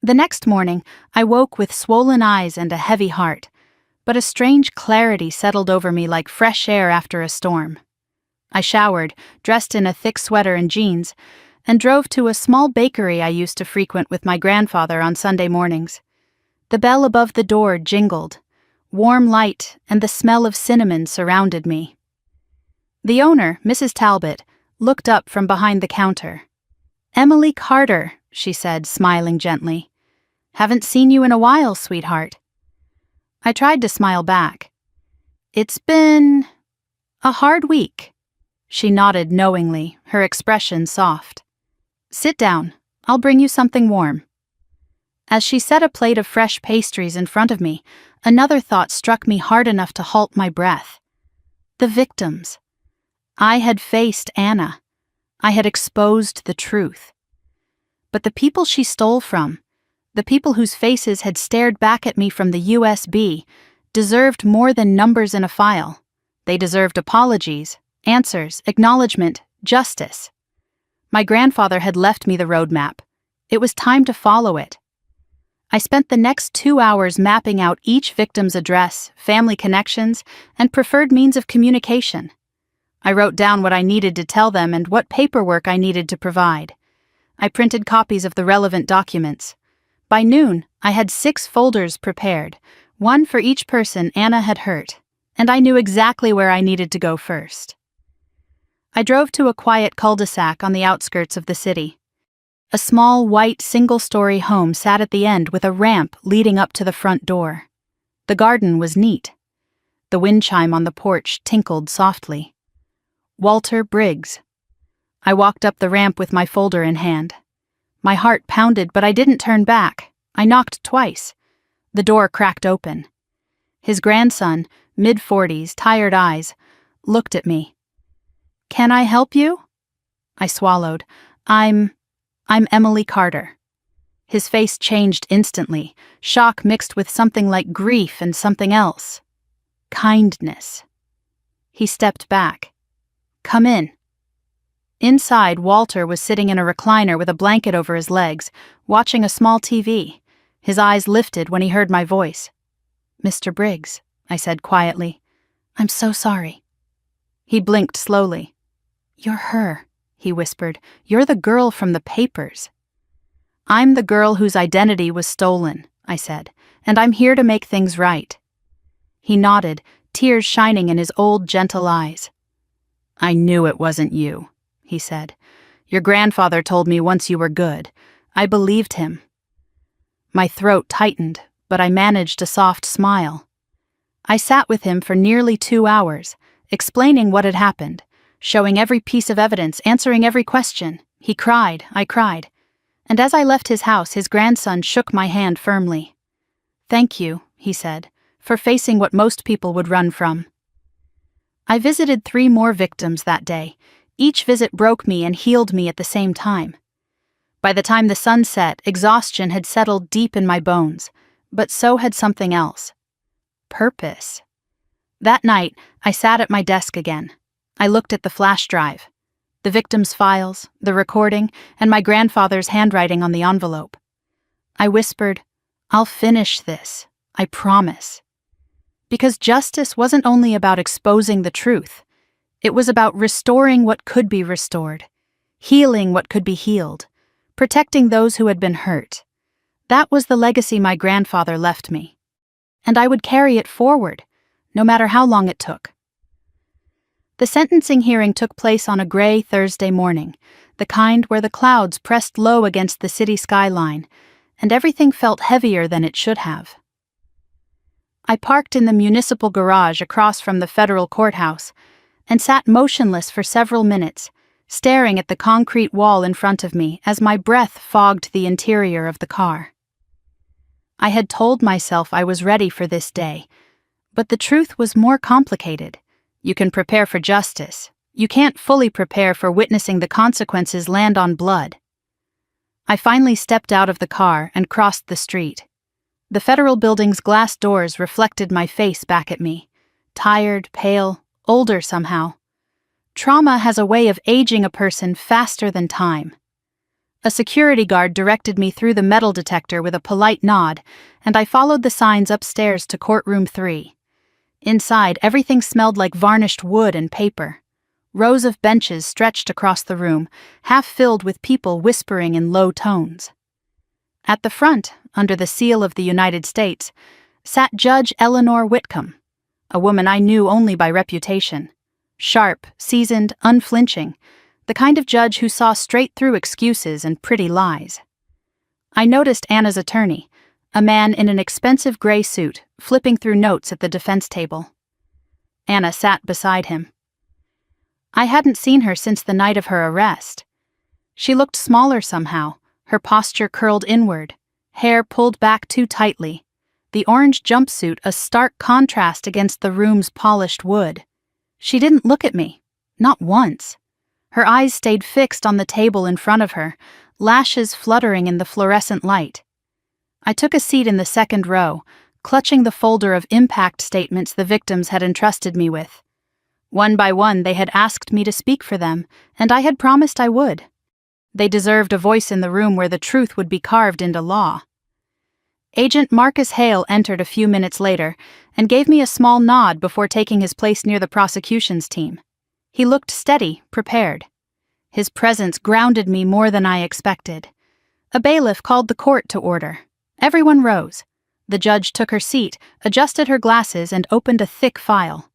The next morning, I woke with swollen eyes and a heavy heart, but a strange clarity settled over me like fresh air after a storm. I showered, dressed in a thick sweater and jeans, and drove to a small bakery I used to frequent with my grandfather on Sunday mornings. The bell above the door jingled. Warm light and the smell of cinnamon surrounded me. The owner, Mrs. Talbot, looked up from behind the counter. "Emily Carter," she said, smiling gently. "Haven't seen you in a while, sweetheart." I tried to smile back. "It's been a hard week." She nodded knowingly, her expression soft. "Sit down. I'll bring you something warm." As she set a plate of fresh pastries in front of me, another thought struck me hard enough to halt my breath. The victims. I had faced Anna. I had exposed the truth. But the people she stole from, the people whose faces had stared back at me from the USB, deserved more than numbers in a file. They deserved apologies, answers, acknowledgement, justice. My grandfather had left me the roadmap. It was time to follow it. I spent the next 2 hours mapping out each victim's address, family connections, and preferred means of communication. I wrote down what I needed to tell them and what paperwork I needed to provide. I printed copies of the relevant documents. By noon, I had 6 folders prepared, one for each person Anna had hurt, and I knew exactly where I needed to go first. I drove to a quiet cul-de-sac on the outskirts of the city. A small, white, single-story home sat at the end with a ramp leading up to the front door. The garden was neat. The wind chime on the porch tinkled softly. Walter Briggs. I walked up the ramp with my folder in hand. My heart pounded, but I didn't turn back. I knocked twice. The door cracked open. His grandson, mid-40s, tired eyes, looked at me. "Can I help you?" I swallowed. I'm Emily Carter." His face changed instantly, shock mixed with something like grief and something else. Kindness. He stepped back. "Come in." Inside, Walter was sitting in a recliner with a blanket over his legs, watching a small TV. His eyes lifted when he heard my voice. "Mr. Briggs," I said quietly. "I'm so sorry." He blinked slowly. "You're her," he whispered. "You're the girl from the papers." "I'm the girl whose identity was stolen," I said, "and I'm here to make things right." He nodded, tears shining in his old, gentle eyes. "I knew it wasn't you," he said. Your grandfather told me once you were good. I believed him." My throat tightened, but I managed a soft smile. I sat with him for nearly 2 hours, explaining what had happened, showing every piece of evidence, answering every question. He cried, I cried. And as I left his house, his grandson shook my hand firmly. "Thank you," he said, "for facing what most people would run from." I visited 3 more victims that day. Each visit broke me and healed me at the same time. By the time the sun set, exhaustion had settled deep in my bones, but so had something else. Purpose. That night, I sat at my desk again. I looked at the flash drive, the victims' files, the recording, and my grandfather's handwriting on the envelope. I whispered, "I'll finish this, I promise." Because justice wasn't only about exposing the truth. It was about restoring what could be restored, healing what could be healed, protecting those who had been hurt. That was the legacy my grandfather left me. And I would carry it forward, no matter how long it took. The sentencing hearing took place on a gray Thursday morning, the kind where the clouds pressed low against the city skyline, and everything felt heavier than it should have. I parked in the municipal garage across from the federal courthouse and sat motionless for several minutes, staring at the concrete wall in front of me as my breath fogged the interior of the car. I had told myself I was ready for this day, but the truth was more complicated. You can prepare for justice. You can't fully prepare for witnessing the consequences land on blood. I finally stepped out of the car and crossed the street. The federal building's glass doors reflected my face back at me, tired, pale, older somehow. Trauma has a way of aging a person faster than time. A security guard directed me through the metal detector with a polite nod, and I followed the signs upstairs to courtroom 3. Inside, everything smelled like varnished wood and paper. Rows of benches stretched across the room, half filled with people whispering in low tones. At the front, under the seal of the United States, sat Judge Eleanor Whitcomb, a woman I knew only by reputation. Sharp, seasoned, unflinching, the kind of judge who saw straight through excuses and pretty lies. I noticed Anna's attorney, a man in an expensive gray suit, flipping through notes at the defense table. Anna sat beside him. I hadn't seen her since the night of her arrest. She looked smaller somehow, her posture curled inward, hair pulled back too tightly, the orange jumpsuit a stark contrast against the room's polished wood. She didn't look at me, not once. Her eyes stayed fixed on the table in front of her, lashes fluttering in the fluorescent light. I took a seat in the second row, clutching the folder of impact statements the victims had entrusted me with. One by one, they had asked me to speak for them, and I had promised I would. They deserved a voice in the room where the truth would be carved into law. Agent Marcus Hale entered a few minutes later and gave me a small nod before taking his place near the prosecution's team. He looked steady, prepared. His presence grounded me more than I expected. A bailiff called the court to order. Everyone rose. The judge took her seat, adjusted her glasses, and opened a thick file.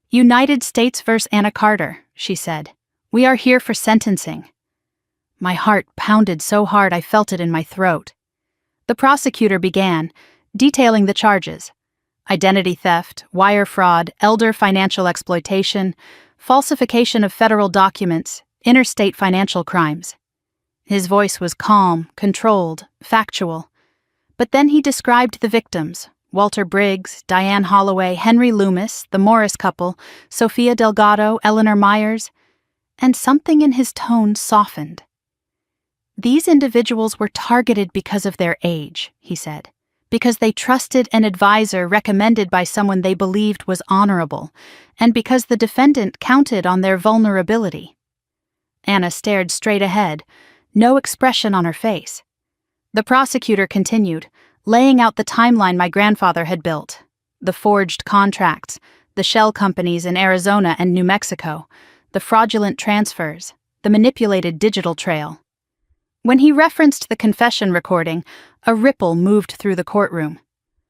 "United States v. Anna Carter," she said. "We are here for sentencing." My heart pounded so hard I felt it in my throat. The prosecutor began, detailing the charges: identity theft, wire fraud, elder financial exploitation, falsification of federal documents, interstate financial crimes. His voice was calm, controlled, factual. But then he described the victims: Walter Briggs, Diane Holloway, Henry Loomis, the Morris couple, Sophia Delgado, Eleanor Myers, and something in his tone softened. "These individuals were targeted because of their age," he said, "because they trusted an advisor recommended by someone they believed was honorable, and because the defendant counted on their vulnerability." Anna stared straight ahead, no expression on her face. The prosecutor continued, laying out the timeline my grandfather had built: the forged contracts, the shell companies in Arizona and New Mexico, the fraudulent transfers, the manipulated digital trail. When he referenced the confession recording, a ripple moved through the courtroom.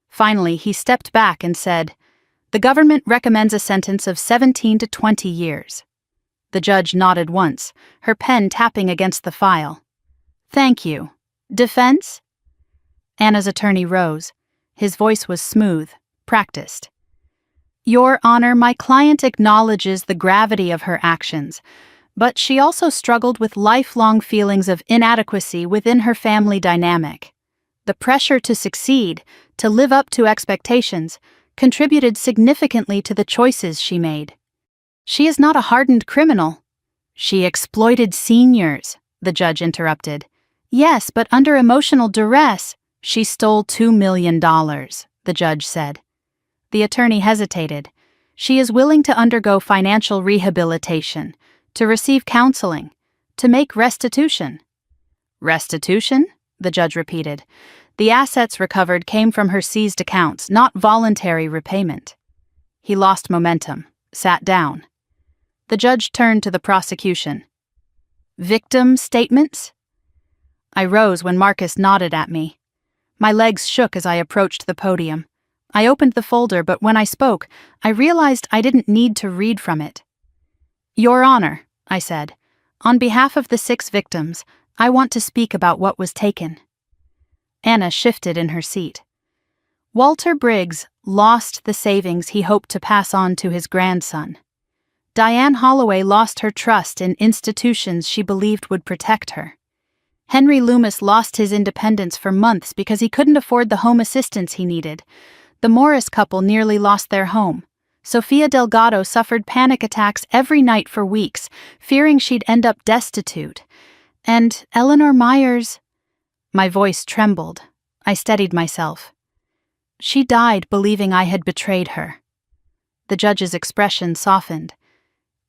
Finally, he stepped back and said, "The government recommends a sentence of 17 to 20 years. The judge nodded once, her pen tapping against the file. Thank you. Defense? Anna's attorney rose. His voice was smooth, practiced. Your Honor, my client acknowledges the gravity of her actions, but she also struggled with lifelong feelings of inadequacy within her family dynamic. The pressure to succeed, to live up to expectations, contributed significantly to the choices she made. She is not a hardened criminal. She exploited seniors, the judge interrupted. Yes, but under emotional duress, she stole $2 million, the judge said. The attorney hesitated. She is willing to undergo financial rehabilitation, to receive counseling, to make restitution. Restitution? The judge repeated. The assets recovered came from her seized accounts, not voluntary repayment. He lost momentum, sat down. The judge turned to the prosecution. Victim statements? I rose when Marcus nodded at me. My legs shook as I approached the podium. I opened the folder, but when I spoke, I realized I didn't need to read from it. Your Honor, I said, on behalf of the 6 victims, I want to speak about what was taken. Anna shifted in her seat. Walter Briggs lost the savings he hoped to pass on to his grandson. Diane Holloway lost her trust in institutions she believed would protect her. Henry Loomis lost his independence for months because he couldn't afford the home assistance he needed. The Morris couple nearly lost their home. Sofia Delgado suffered panic attacks every night for weeks, fearing she'd end up destitute. And Eleanor Myers... My voice trembled. I steadied myself. She died believing I had betrayed her. The judge's expression softened.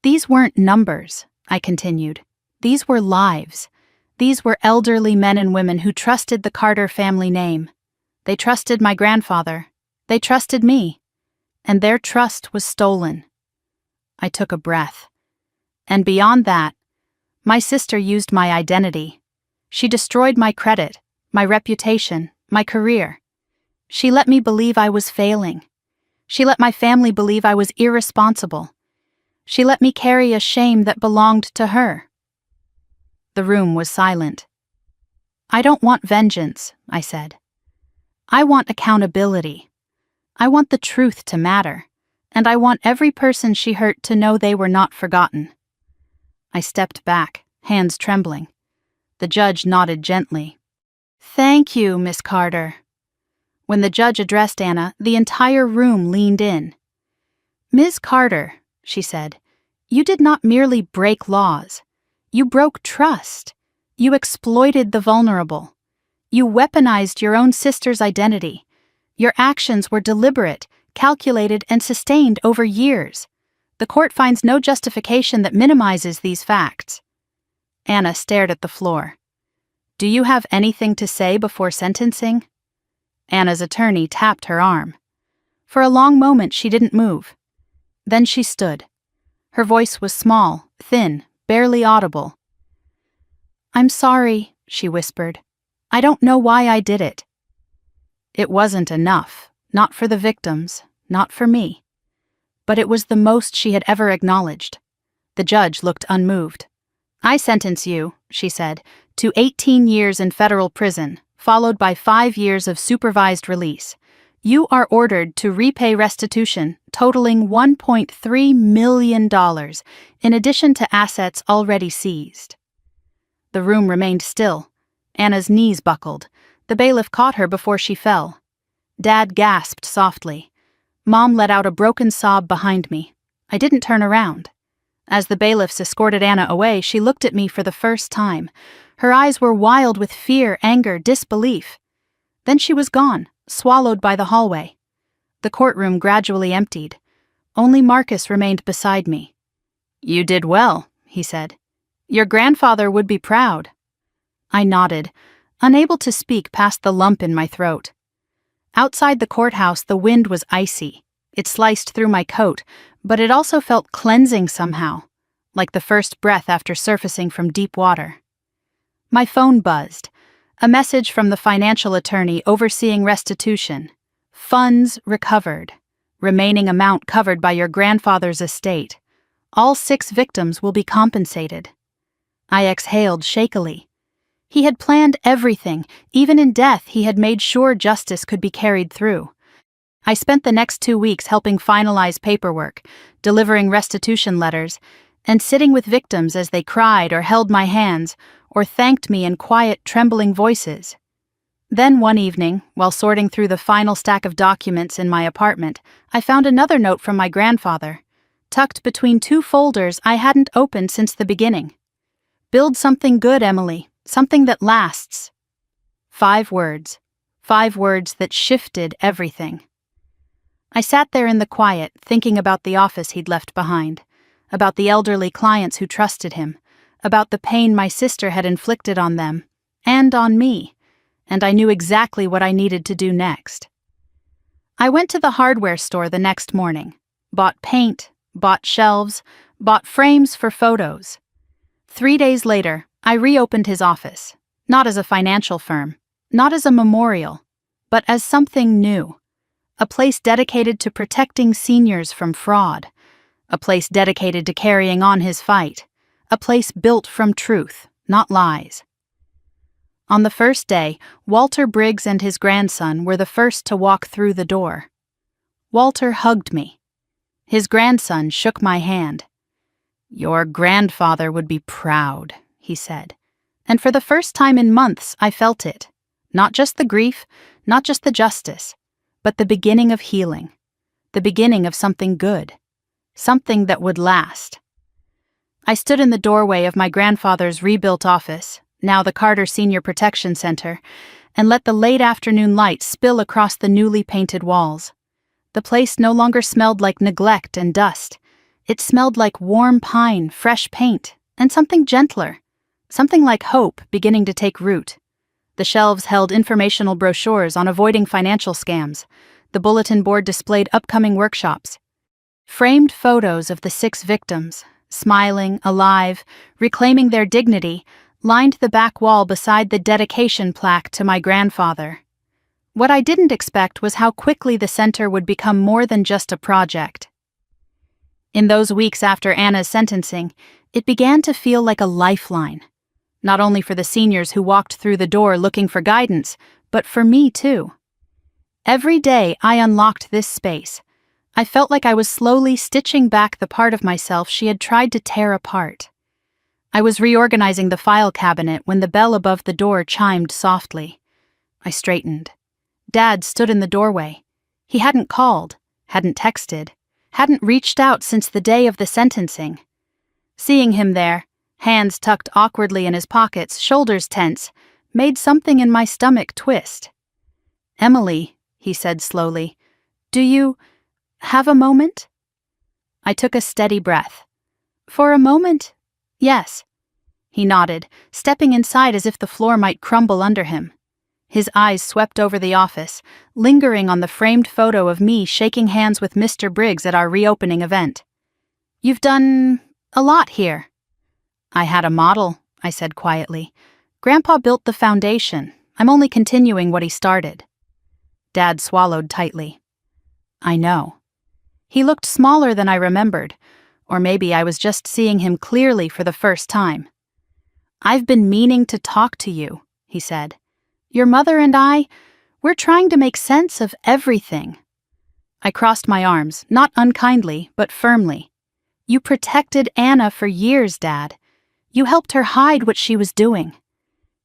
These weren't numbers, I continued. These were lives. These were elderly men and women who trusted the Carter family name. They trusted my grandfather. They trusted me. And their trust was stolen. I took a breath. And beyond that, my sister used my identity. She destroyed my credit, my reputation, my career. She let me believe I was failing. She let my family believe I was irresponsible. She let me carry a shame that belonged to her. The room was silent. I don't want vengeance, I said. I want accountability. I want the truth to matter, and I want every person she hurt to know they were not forgotten. I stepped back, hands trembling. The judge nodded gently. Thank you, Miss Carter. When the judge addressed Anna, the entire room leaned in. Ms. Carter, she said, you did not merely break laws. You broke trust. You exploited the vulnerable. You weaponized your own sister's identity. Your actions were deliberate, calculated, and sustained over years. The court finds no justification that minimizes these facts. Anna stared at the floor. Do you have anything to say before sentencing? Anna's attorney tapped her arm. For a long moment she didn't move. Then she stood. Her voice was small, thin, barely audible. I'm sorry, she whispered. I don't know why I did it. It wasn't enough, not for the victims, not for me. But it was the most she had ever acknowledged. The judge looked unmoved. I sentence you, she said, to 18 years in federal prison, followed by 5 years of supervised release. You are ordered to repay restitution totaling $1.3 million, in addition to assets already seized. The room remained still. Anna's knees buckled. The bailiff caught her before she fell. Dad gasped softly. Mom let out a broken sob behind me. I didn't turn around. As the bailiffs escorted Anna away, she looked at me for the first time. Her eyes were wild with fear, anger, disbelief. Then she was gone, swallowed by the hallway. The courtroom gradually emptied. Only Marcus remained beside me. You did well, he said. Your grandfather would be proud. I nodded, unable to speak past the lump in my throat. Outside the courthouse, the wind was icy. It sliced through my coat, but it also felt cleansing somehow, like the first breath after surfacing from deep water. My phone buzzed. A message from the financial attorney overseeing restitution. Funds recovered. Remaining amount covered by your grandfather's estate. All 6 victims will be compensated. I exhaled shakily. He had planned everything. Even in death, he had made sure justice could be carried through. I spent the next 2 weeks helping finalize paperwork, delivering restitution letters, and sitting with victims as they cried or held my hands or thanked me in quiet, trembling voices. Then one evening, while sorting through the final stack of documents in my apartment, I found another note from my grandfather, tucked between 2 folders I hadn't opened since the beginning. "Build something good, Emily, something that lasts." 5 words. 5 words that shifted everything. I sat there in the quiet, thinking about the office he'd left behind, about the elderly clients who trusted him, about the pain my sister had inflicted on them, and on me, and I knew exactly what I needed to do next. I went to the hardware store the next morning, bought paint, bought shelves, bought frames for photos. 3 days later, I reopened his office, not as a financial firm, not as a memorial, but as something new. A place dedicated to protecting seniors from fraud. A place dedicated to carrying on his fight. A place built from truth, not lies. On the first day, Walter Briggs and his grandson were the first to walk through the door. Walter hugged me. His grandson shook my hand. "Your grandfather would be proud," he said. And for the first time in months, I felt it. Not just the grief, not just the justice, but the beginning of healing. The beginning of something good. Something that would last. I stood in the doorway of my grandfather's rebuilt office, now the Carter Senior Protection Center, and let the late afternoon light spill across the newly painted walls. The place no longer smelled like neglect and dust. It smelled like warm pine, fresh paint, and something gentler. Something like hope beginning to take root. The shelves held informational brochures on avoiding financial scams. The bulletin board displayed upcoming workshops. Framed photos of the 6 victims, smiling, alive, reclaiming their dignity, lined the back wall beside the dedication plaque to my grandfather. What I didn't expect was how quickly the center would become more than just a project. In those weeks after Anna's sentencing, it began to feel like a lifeline. Not only for the seniors who walked through the door looking for guidance, but for me too. Every day I unlocked this space. I felt like I was slowly stitching back the part of myself she had tried to tear apart. I was reorganizing the file cabinet when the bell above the door chimed softly. I straightened. Dad stood in the doorway. He hadn't called, hadn't texted, hadn't reached out since the day of the sentencing. Seeing him there, hands tucked awkwardly in his pockets, shoulders tense, made something in my stomach twist. "Emily," he said slowly, "do you have a moment?" I took a steady breath. "For a moment, yes." He nodded, stepping inside as if the floor might crumble under him. His eyes swept over the office, lingering on the framed photo of me shaking hands with Mr. Briggs at our reopening event. "You've done a lot here." "I had a model," I said quietly. "Grandpa built the foundation. I'm only continuing what he started." Dad swallowed tightly. "I know." He looked smaller than I remembered, or maybe I was just seeing him clearly for the first time. "I've been meaning to talk to you," he said. "Your mother and we're trying to make sense of everything." I crossed my arms, not unkindly, but firmly. "You protected Anna for years, Dad. You helped her hide what she was doing.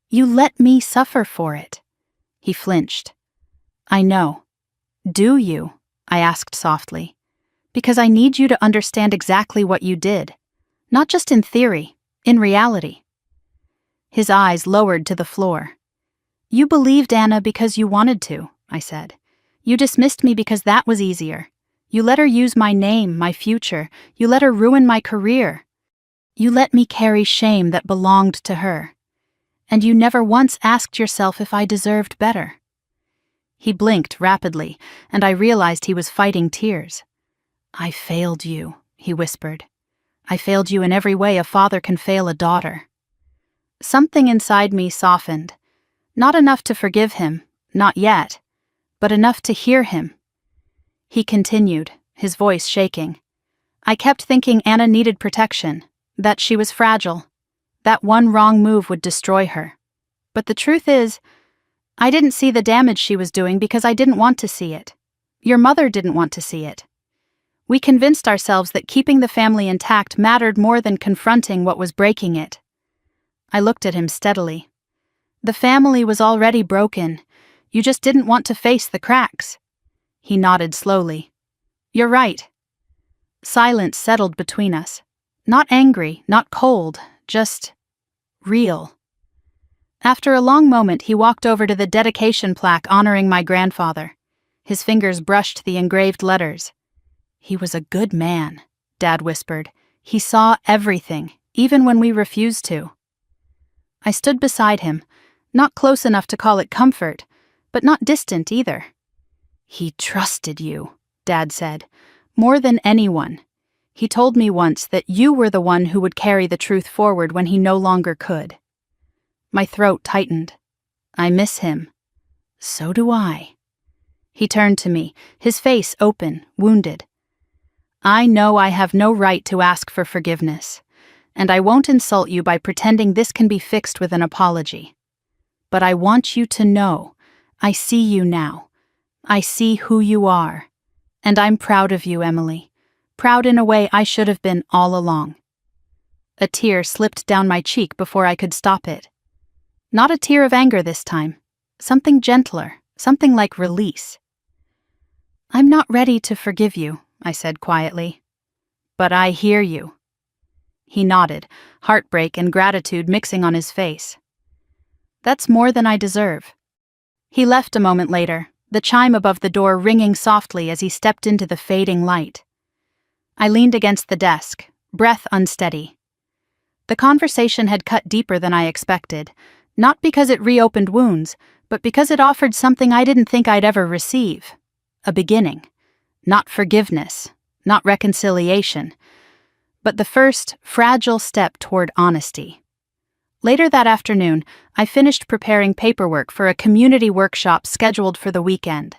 You let me suffer for it." He flinched. "I know. Do you?" I asked softly. "Because I need you to understand exactly what you did. Not just in theory, in reality." His eyes lowered to the floor. "You believed Anna because you wanted to," I said. "You dismissed me because that was easier. You let her use my name, my future. You let her ruin my career. You let me carry shame that belonged to her. And you never once asked yourself if I deserved better." He blinked rapidly, and I realized he was fighting tears. "I failed you," he whispered. "I failed you in every way a father can fail a daughter." Something inside me softened. Not enough to forgive him, not yet, but enough to hear him. He continued, his voice shaking. I kept thinking Anna needed protection, that she was fragile, that one wrong move would destroy her. But the truth is, I didn't see the damage she was doing because I didn't want to see it. Your mother didn't want to see it. We convinced ourselves that keeping the family intact mattered more than confronting what was breaking it. I looked at him steadily. The family was already broken. You just didn't want to face the cracks. He nodded slowly. You're right. Silence settled between us. Not angry, not cold, just real. After a long moment, he walked over to the dedication plaque honoring my grandfather. His fingers brushed the engraved letters. He was a good man, Dad whispered. He saw everything, even when we refused to. I stood beside him, not close enough to call it comfort, but not distant either. He trusted you, Dad said, more than anyone. He told me once that you were the one who would carry the truth forward when he no longer could. My throat tightened. I miss him. So do I. He turned to me, his face open, wounded. I know I have no right to ask for forgiveness, and I won't insult you by pretending this can be fixed with an apology. But I want you to know, I see you now. I see who you are. And I'm proud of you, Emily. Proud in a way I should have been all along. A tear slipped down my cheek before I could stop it. Not a tear of anger this time. Something gentler, something like release. I'm not ready to forgive you, I said quietly. But I hear you. He nodded, heartbreak and gratitude mixing on his face. That's more than I deserve. He left a moment later, the chime above the door ringing softly as he stepped into the fading light. I leaned against the desk, breath unsteady. The conversation had cut deeper than I expected, not because it reopened wounds, but because it offered something I didn't think I'd ever receive. A beginning. Not forgiveness, not reconciliation, but the first, fragile step toward honesty. Later that afternoon, I finished preparing paperwork for a community workshop scheduled for the weekend.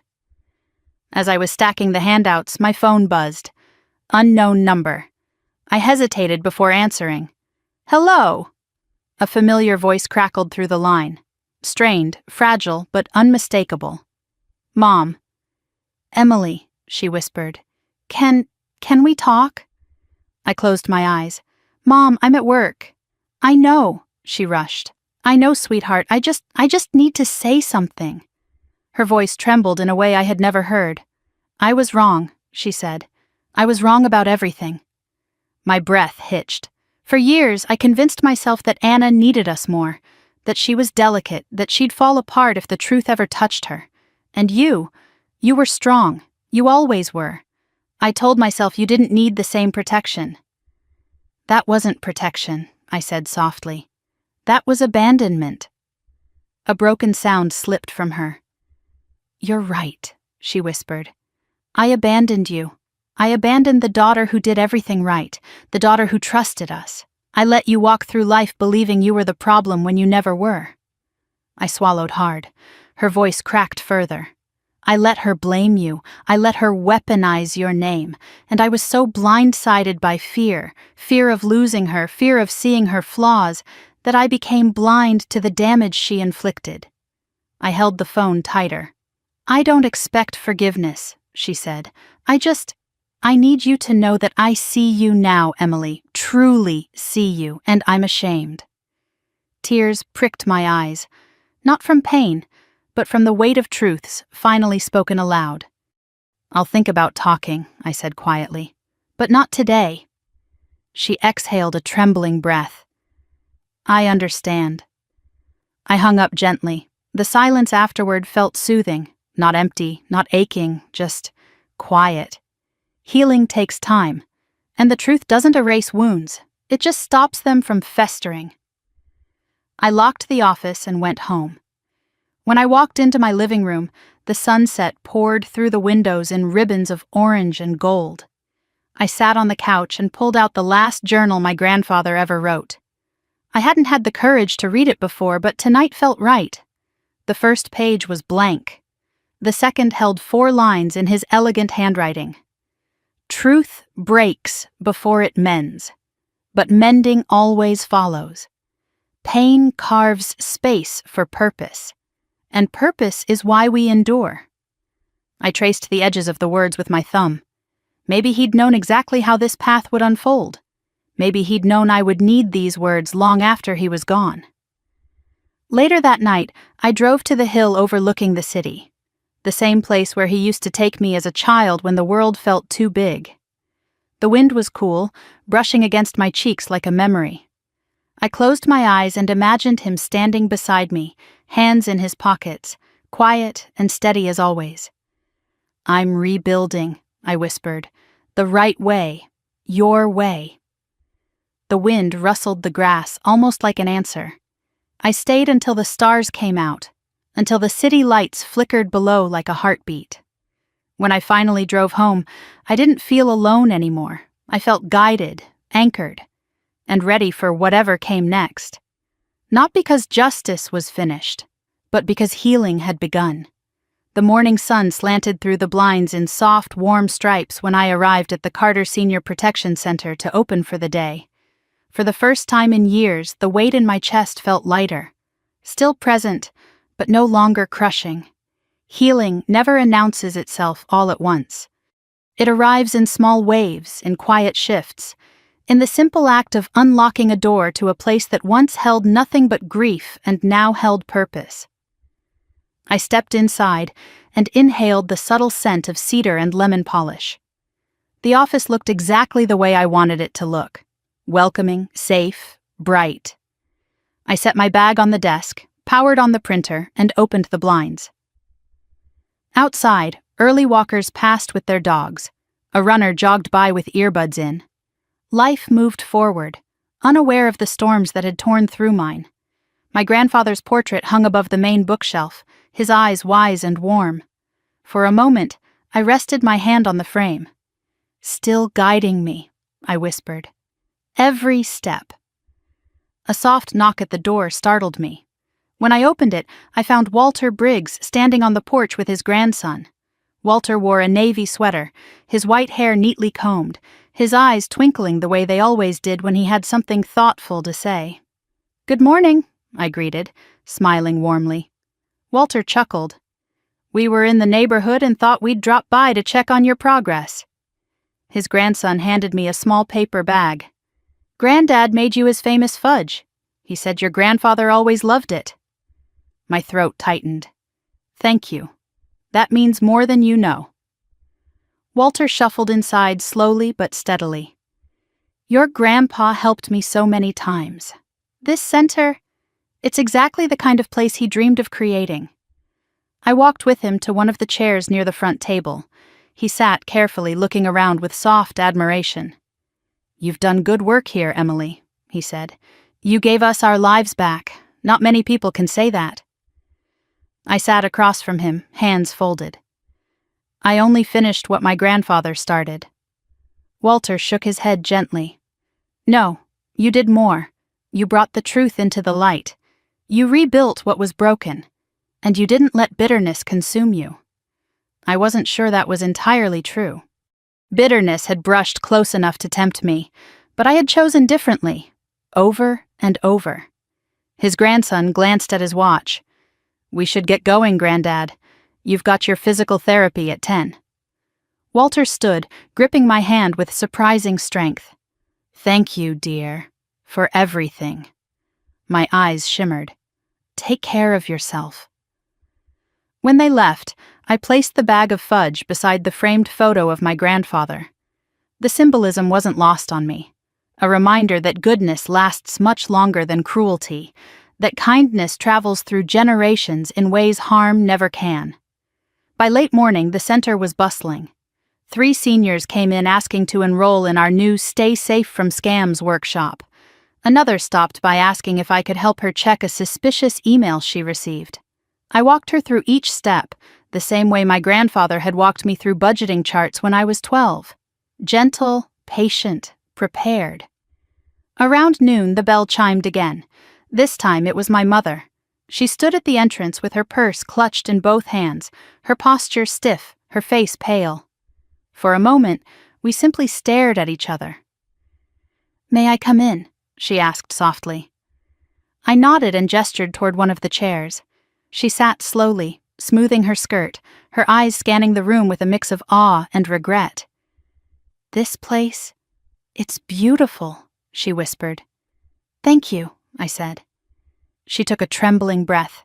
As I was stacking the handouts, my phone buzzed. Unknown number. I hesitated before answering. Hello! A familiar voice crackled through the line. Strained, fragile, but unmistakable. Mom. Emily, she whispered. Can we talk? I closed my eyes. Mom, I'm at work. I know, she rushed. I know, sweetheart. I just need to say something. Her voice trembled in a way I had never heard. I was wrong, she said. I was wrong about everything. My breath hitched. For years, I convinced myself that Anna needed us more, that she was delicate, that she'd fall apart if the truth ever touched her. And you were strong. You always were. I told myself you didn't need the same protection. That wasn't protection, I said softly. That was abandonment. A broken sound slipped from her. You're right, she whispered. I abandoned you. I abandoned the daughter who did everything right, the daughter who trusted us. I let you walk through life believing you were the problem when you never were. I swallowed hard. Her voice cracked further. I let her blame you. I let her weaponize your name. And I was so blindsided by fear of losing her, fear of seeing her flaws, that I became blind to the damage she inflicted. I held the phone tighter. I don't expect forgiveness, she said. I need you to know that I see you now, Emily, truly see you, and I'm ashamed. Tears pricked my eyes, not from pain, but from the weight of truths finally spoken aloud. I'll think about talking, I said quietly, but not today. She exhaled a trembling breath. I understand. I hung up gently. The silence afterward felt soothing, not empty, not aching, just quiet. Healing takes time, and the truth doesn't erase wounds. It just stops them from festering. I locked the office and went home. When I walked into my living room, the sunset poured through the windows in ribbons of orange and gold. I sat on the couch and pulled out the last journal my grandfather ever wrote. I hadn't had the courage to read it before, but tonight felt right. The first page was blank. The second held 4 lines in his elegant handwriting. Truth breaks before it mends, but mending always follows. Pain carves space for purpose, and purpose is why we endure. I traced the edges of the words with my thumb. Maybe he'd known exactly how this path would unfold. Maybe he'd known I would need these words long after he was gone. Later that night, I drove to the hill overlooking the city, the same place where he used to take me as a child when the world felt too big. The wind was cool, brushing against my cheeks like a memory. I closed my eyes and imagined him standing beside me, hands in his pockets, quiet and steady as always. "I'm rebuilding," I whispered. "The right way. Your way." The wind rustled the grass almost like an answer. I stayed until the stars came out, until the city lights flickered below like a heartbeat. When I finally drove home, I didn't feel alone anymore. I felt guided, anchored, and ready for whatever came next. Not because justice was finished, but because healing had begun. The morning sun slanted through the blinds in soft, warm stripes when I arrived at the Carter Senior Protection Center to open for the day. For the first time in years, the weight in my chest felt lighter, still present, but no longer crushing. Healing never announces itself all at once. It arrives in small waves, in quiet shifts, in the simple act of unlocking a door to a place that once held nothing but grief and now held purpose. I stepped inside and inhaled the subtle scent of cedar and lemon polish. The office looked exactly the way I wanted it to look. Welcoming, safe, bright. I set my bag on the desk, powered on the printer, and opened the blinds. Outside, early walkers passed with their dogs. A runner jogged by with earbuds in. Life moved forward, unaware of the storms that had torn through mine. My grandfather's portrait hung above the main bookshelf, his eyes wise and warm. For a moment, I rested my hand on the frame. "Still guiding me," I whispered. "Every step." A soft knock at the door startled me. When I opened it, I found Walter Briggs standing on the porch with his grandson. Walter wore a navy sweater, his white hair neatly combed, his eyes twinkling the way they always did when he had something thoughtful to say. "Good morning," I greeted, smiling warmly. Walter chuckled. "We were in the neighborhood and thought we'd drop by to check on your progress." His grandson handed me a small paper bag. "Granddad made you his famous fudge. He said your grandfather always loved it." My throat tightened. "Thank you. That means more than you know." Walter shuffled inside slowly but steadily. "Your grandpa helped me so many times. This center, it's exactly the kind of place he dreamed of creating." I walked with him to one of the chairs near the front table. He sat carefully, looking around with soft admiration. "You've done good work here, Emily," he said. "You gave us our lives back. Not many people can say that." I sat across from him, hands folded. "I only finished what my grandfather started." Walter shook his head gently. "No, you did more. You brought the truth into the light. You rebuilt what was broken. And you didn't let bitterness consume you." I wasn't sure that was entirely true. Bitterness had brushed close enough to tempt me, but I had chosen differently, over and over. His grandson glanced at his watch. "We should get going, Granddad. You've got your physical therapy at 10. Walter stood, gripping my hand with surprising strength. "Thank you, dear, for everything." My eyes shimmered. "Take care of yourself." When they left, I placed the bag of fudge beside the framed photo of my grandfather. The symbolism wasn't lost on me. A reminder that goodness lasts much longer than cruelty, that kindness travels through generations in ways harm never can. By late morning, the center was bustling. 3 seniors came in asking to enroll in our new Stay Safe from Scams workshop. Another stopped by asking if I could help her check a suspicious email she received. I walked her through each step, the same way my grandfather had walked me through budgeting charts when I was 12. Gentle, patient, prepared. Around noon, the bell chimed again. This time it was my mother. She stood at the entrance with her purse clutched in both hands, her posture stiff, her face pale. For a moment, We simply stared at each other. "May I come in?" she asked softly. I nodded and gestured toward one of the chairs. She sat slowly, smoothing her skirt, her eyes scanning the room with a mix of awe and regret. "This place? It's beautiful," she whispered. "Thank you," I said. She took a trembling breath.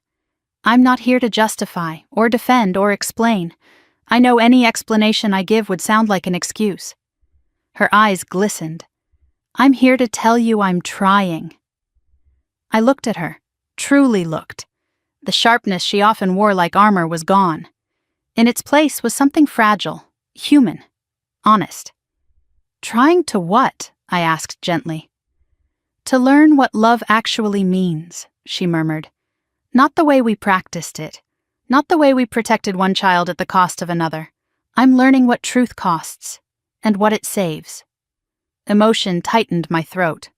"I'm not here to justify, or defend, or explain. I know any explanation I give would sound like an excuse." Her eyes glistened. "I'm here to tell you I'm trying." I looked at her, truly looked. The sharpness she often wore like armor was gone. In its place was something fragile, human, honest. "Trying to what?" I asked gently. "To learn what love actually means," she murmured. "Not the way we practiced it. Not the way we protected one child at the cost of another. I'm learning what truth costs, and what it saves." Emotion tightened my throat.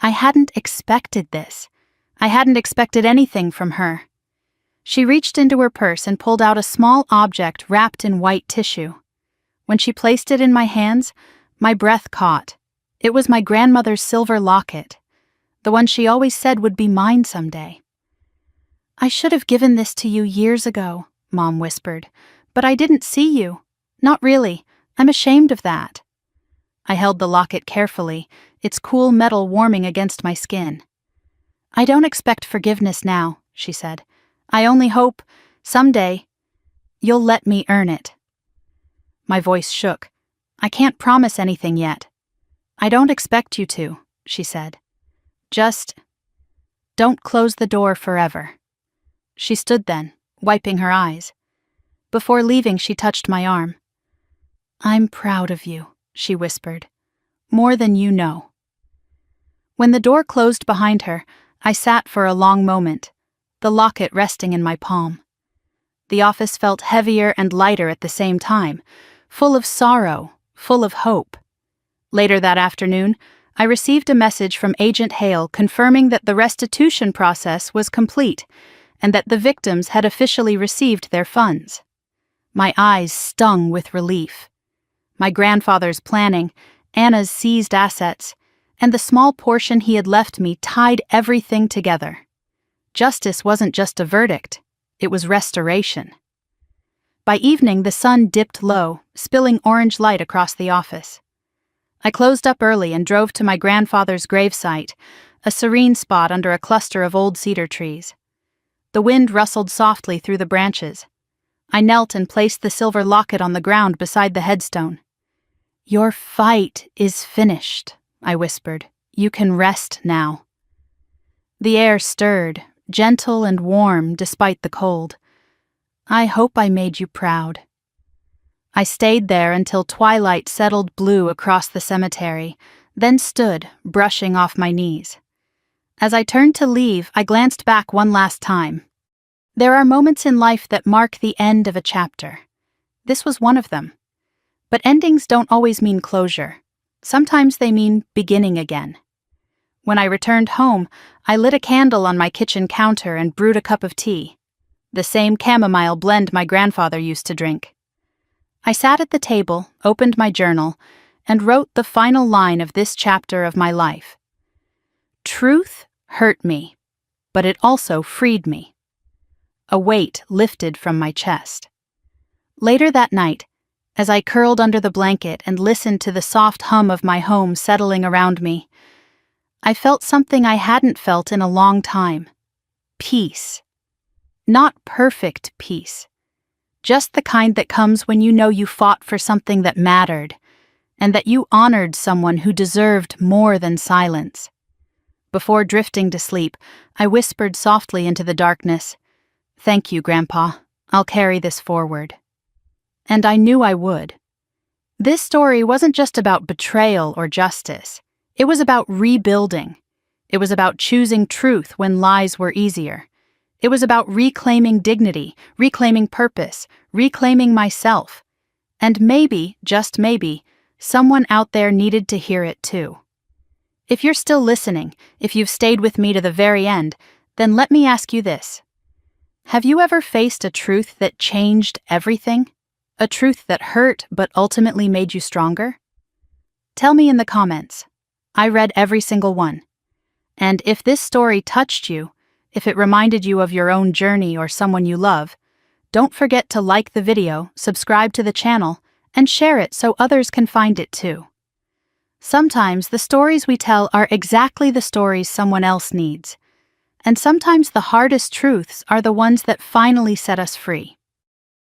I hadn't expected this. I hadn't expected anything from her. She reached into her purse and pulled out a small object wrapped in white tissue. When she placed it in my hands, my breath caught. It was my grandmother's silver locket, the one she always said would be mine someday. "I should have given this to you years ago," Mom whispered, "but I didn't see you. Not really. I'm ashamed of that." I held the locket carefully, its cool metal warming against my skin. "I don't expect forgiveness now," she said. "I only hope, someday, you'll let me earn it." My voice shook. "I can't promise anything yet." "I don't expect you to," she said. "Just don't close the door forever." She stood then, wiping her eyes. Before leaving, she touched my arm. "I'm proud of you," she whispered. "More than you know." When the door closed behind her, I sat for a long moment, the locket resting in my palm. The office felt heavier and lighter at the same time, full of sorrow, full of hope. Later that afternoon, I received a message from Agent Hale confirming that the restitution process was complete and that the victims had officially received their funds. My eyes stung with relief. My grandfather's planning, Anna's seized assets, and the small portion he had left me tied everything together. Justice wasn't just a verdict, it was restoration. By evening, the sun dipped low, spilling orange light across the office. I closed up early and drove to my grandfather's gravesite, a serene spot under a cluster of old cedar trees. The wind rustled softly through the branches. I knelt and placed the silver locket on the ground beside the headstone. "Your fight is finished," I whispered. "You can rest now." The air stirred, gentle and warm despite the cold. "I hope I made you proud." I stayed there until twilight settled blue across the cemetery, then stood, brushing off my knees. As I turned to leave, I glanced back one last time. There are moments in life that mark the end of a chapter. This was one of them. But endings don't always mean closure. Sometimes they mean beginning again. When I returned home, I lit a candle on my kitchen counter and brewed a cup of tea, the same chamomile blend my grandfather used to drink. I sat at the table, opened my journal, and wrote the final line of this chapter of my life. Truth hurt me, but it also freed me. A weight lifted from my chest. Later that night, as I curled under the blanket and listened to the soft hum of my home settling around me, I felt something I hadn't felt in a long time. Peace. Not perfect peace. Just the kind that comes when you know you fought for something that mattered, and that you honored someone who deserved more than silence. Before drifting to sleep, I whispered softly into the darkness, "Thank you, Grandpa. I'll carry this forward." And I knew I would. This story wasn't just about betrayal or justice. It was about rebuilding. It was about choosing truth when lies were easier. It was about reclaiming dignity, reclaiming purpose, reclaiming myself. And maybe, just maybe, someone out there needed to hear it too. If you're still listening, if you've stayed with me to the very end, then let me ask you this. Have you ever faced a truth that changed everything? A truth that hurt but ultimately made you stronger? Tell me in the comments. I read every single one. And if this story touched you, if it reminded you of your own journey or someone you love, don't forget to like the video, subscribe to the channel, and share it so others can find it too. Sometimes the stories we tell are exactly the stories someone else needs. And sometimes the hardest truths are the ones that finally set us free.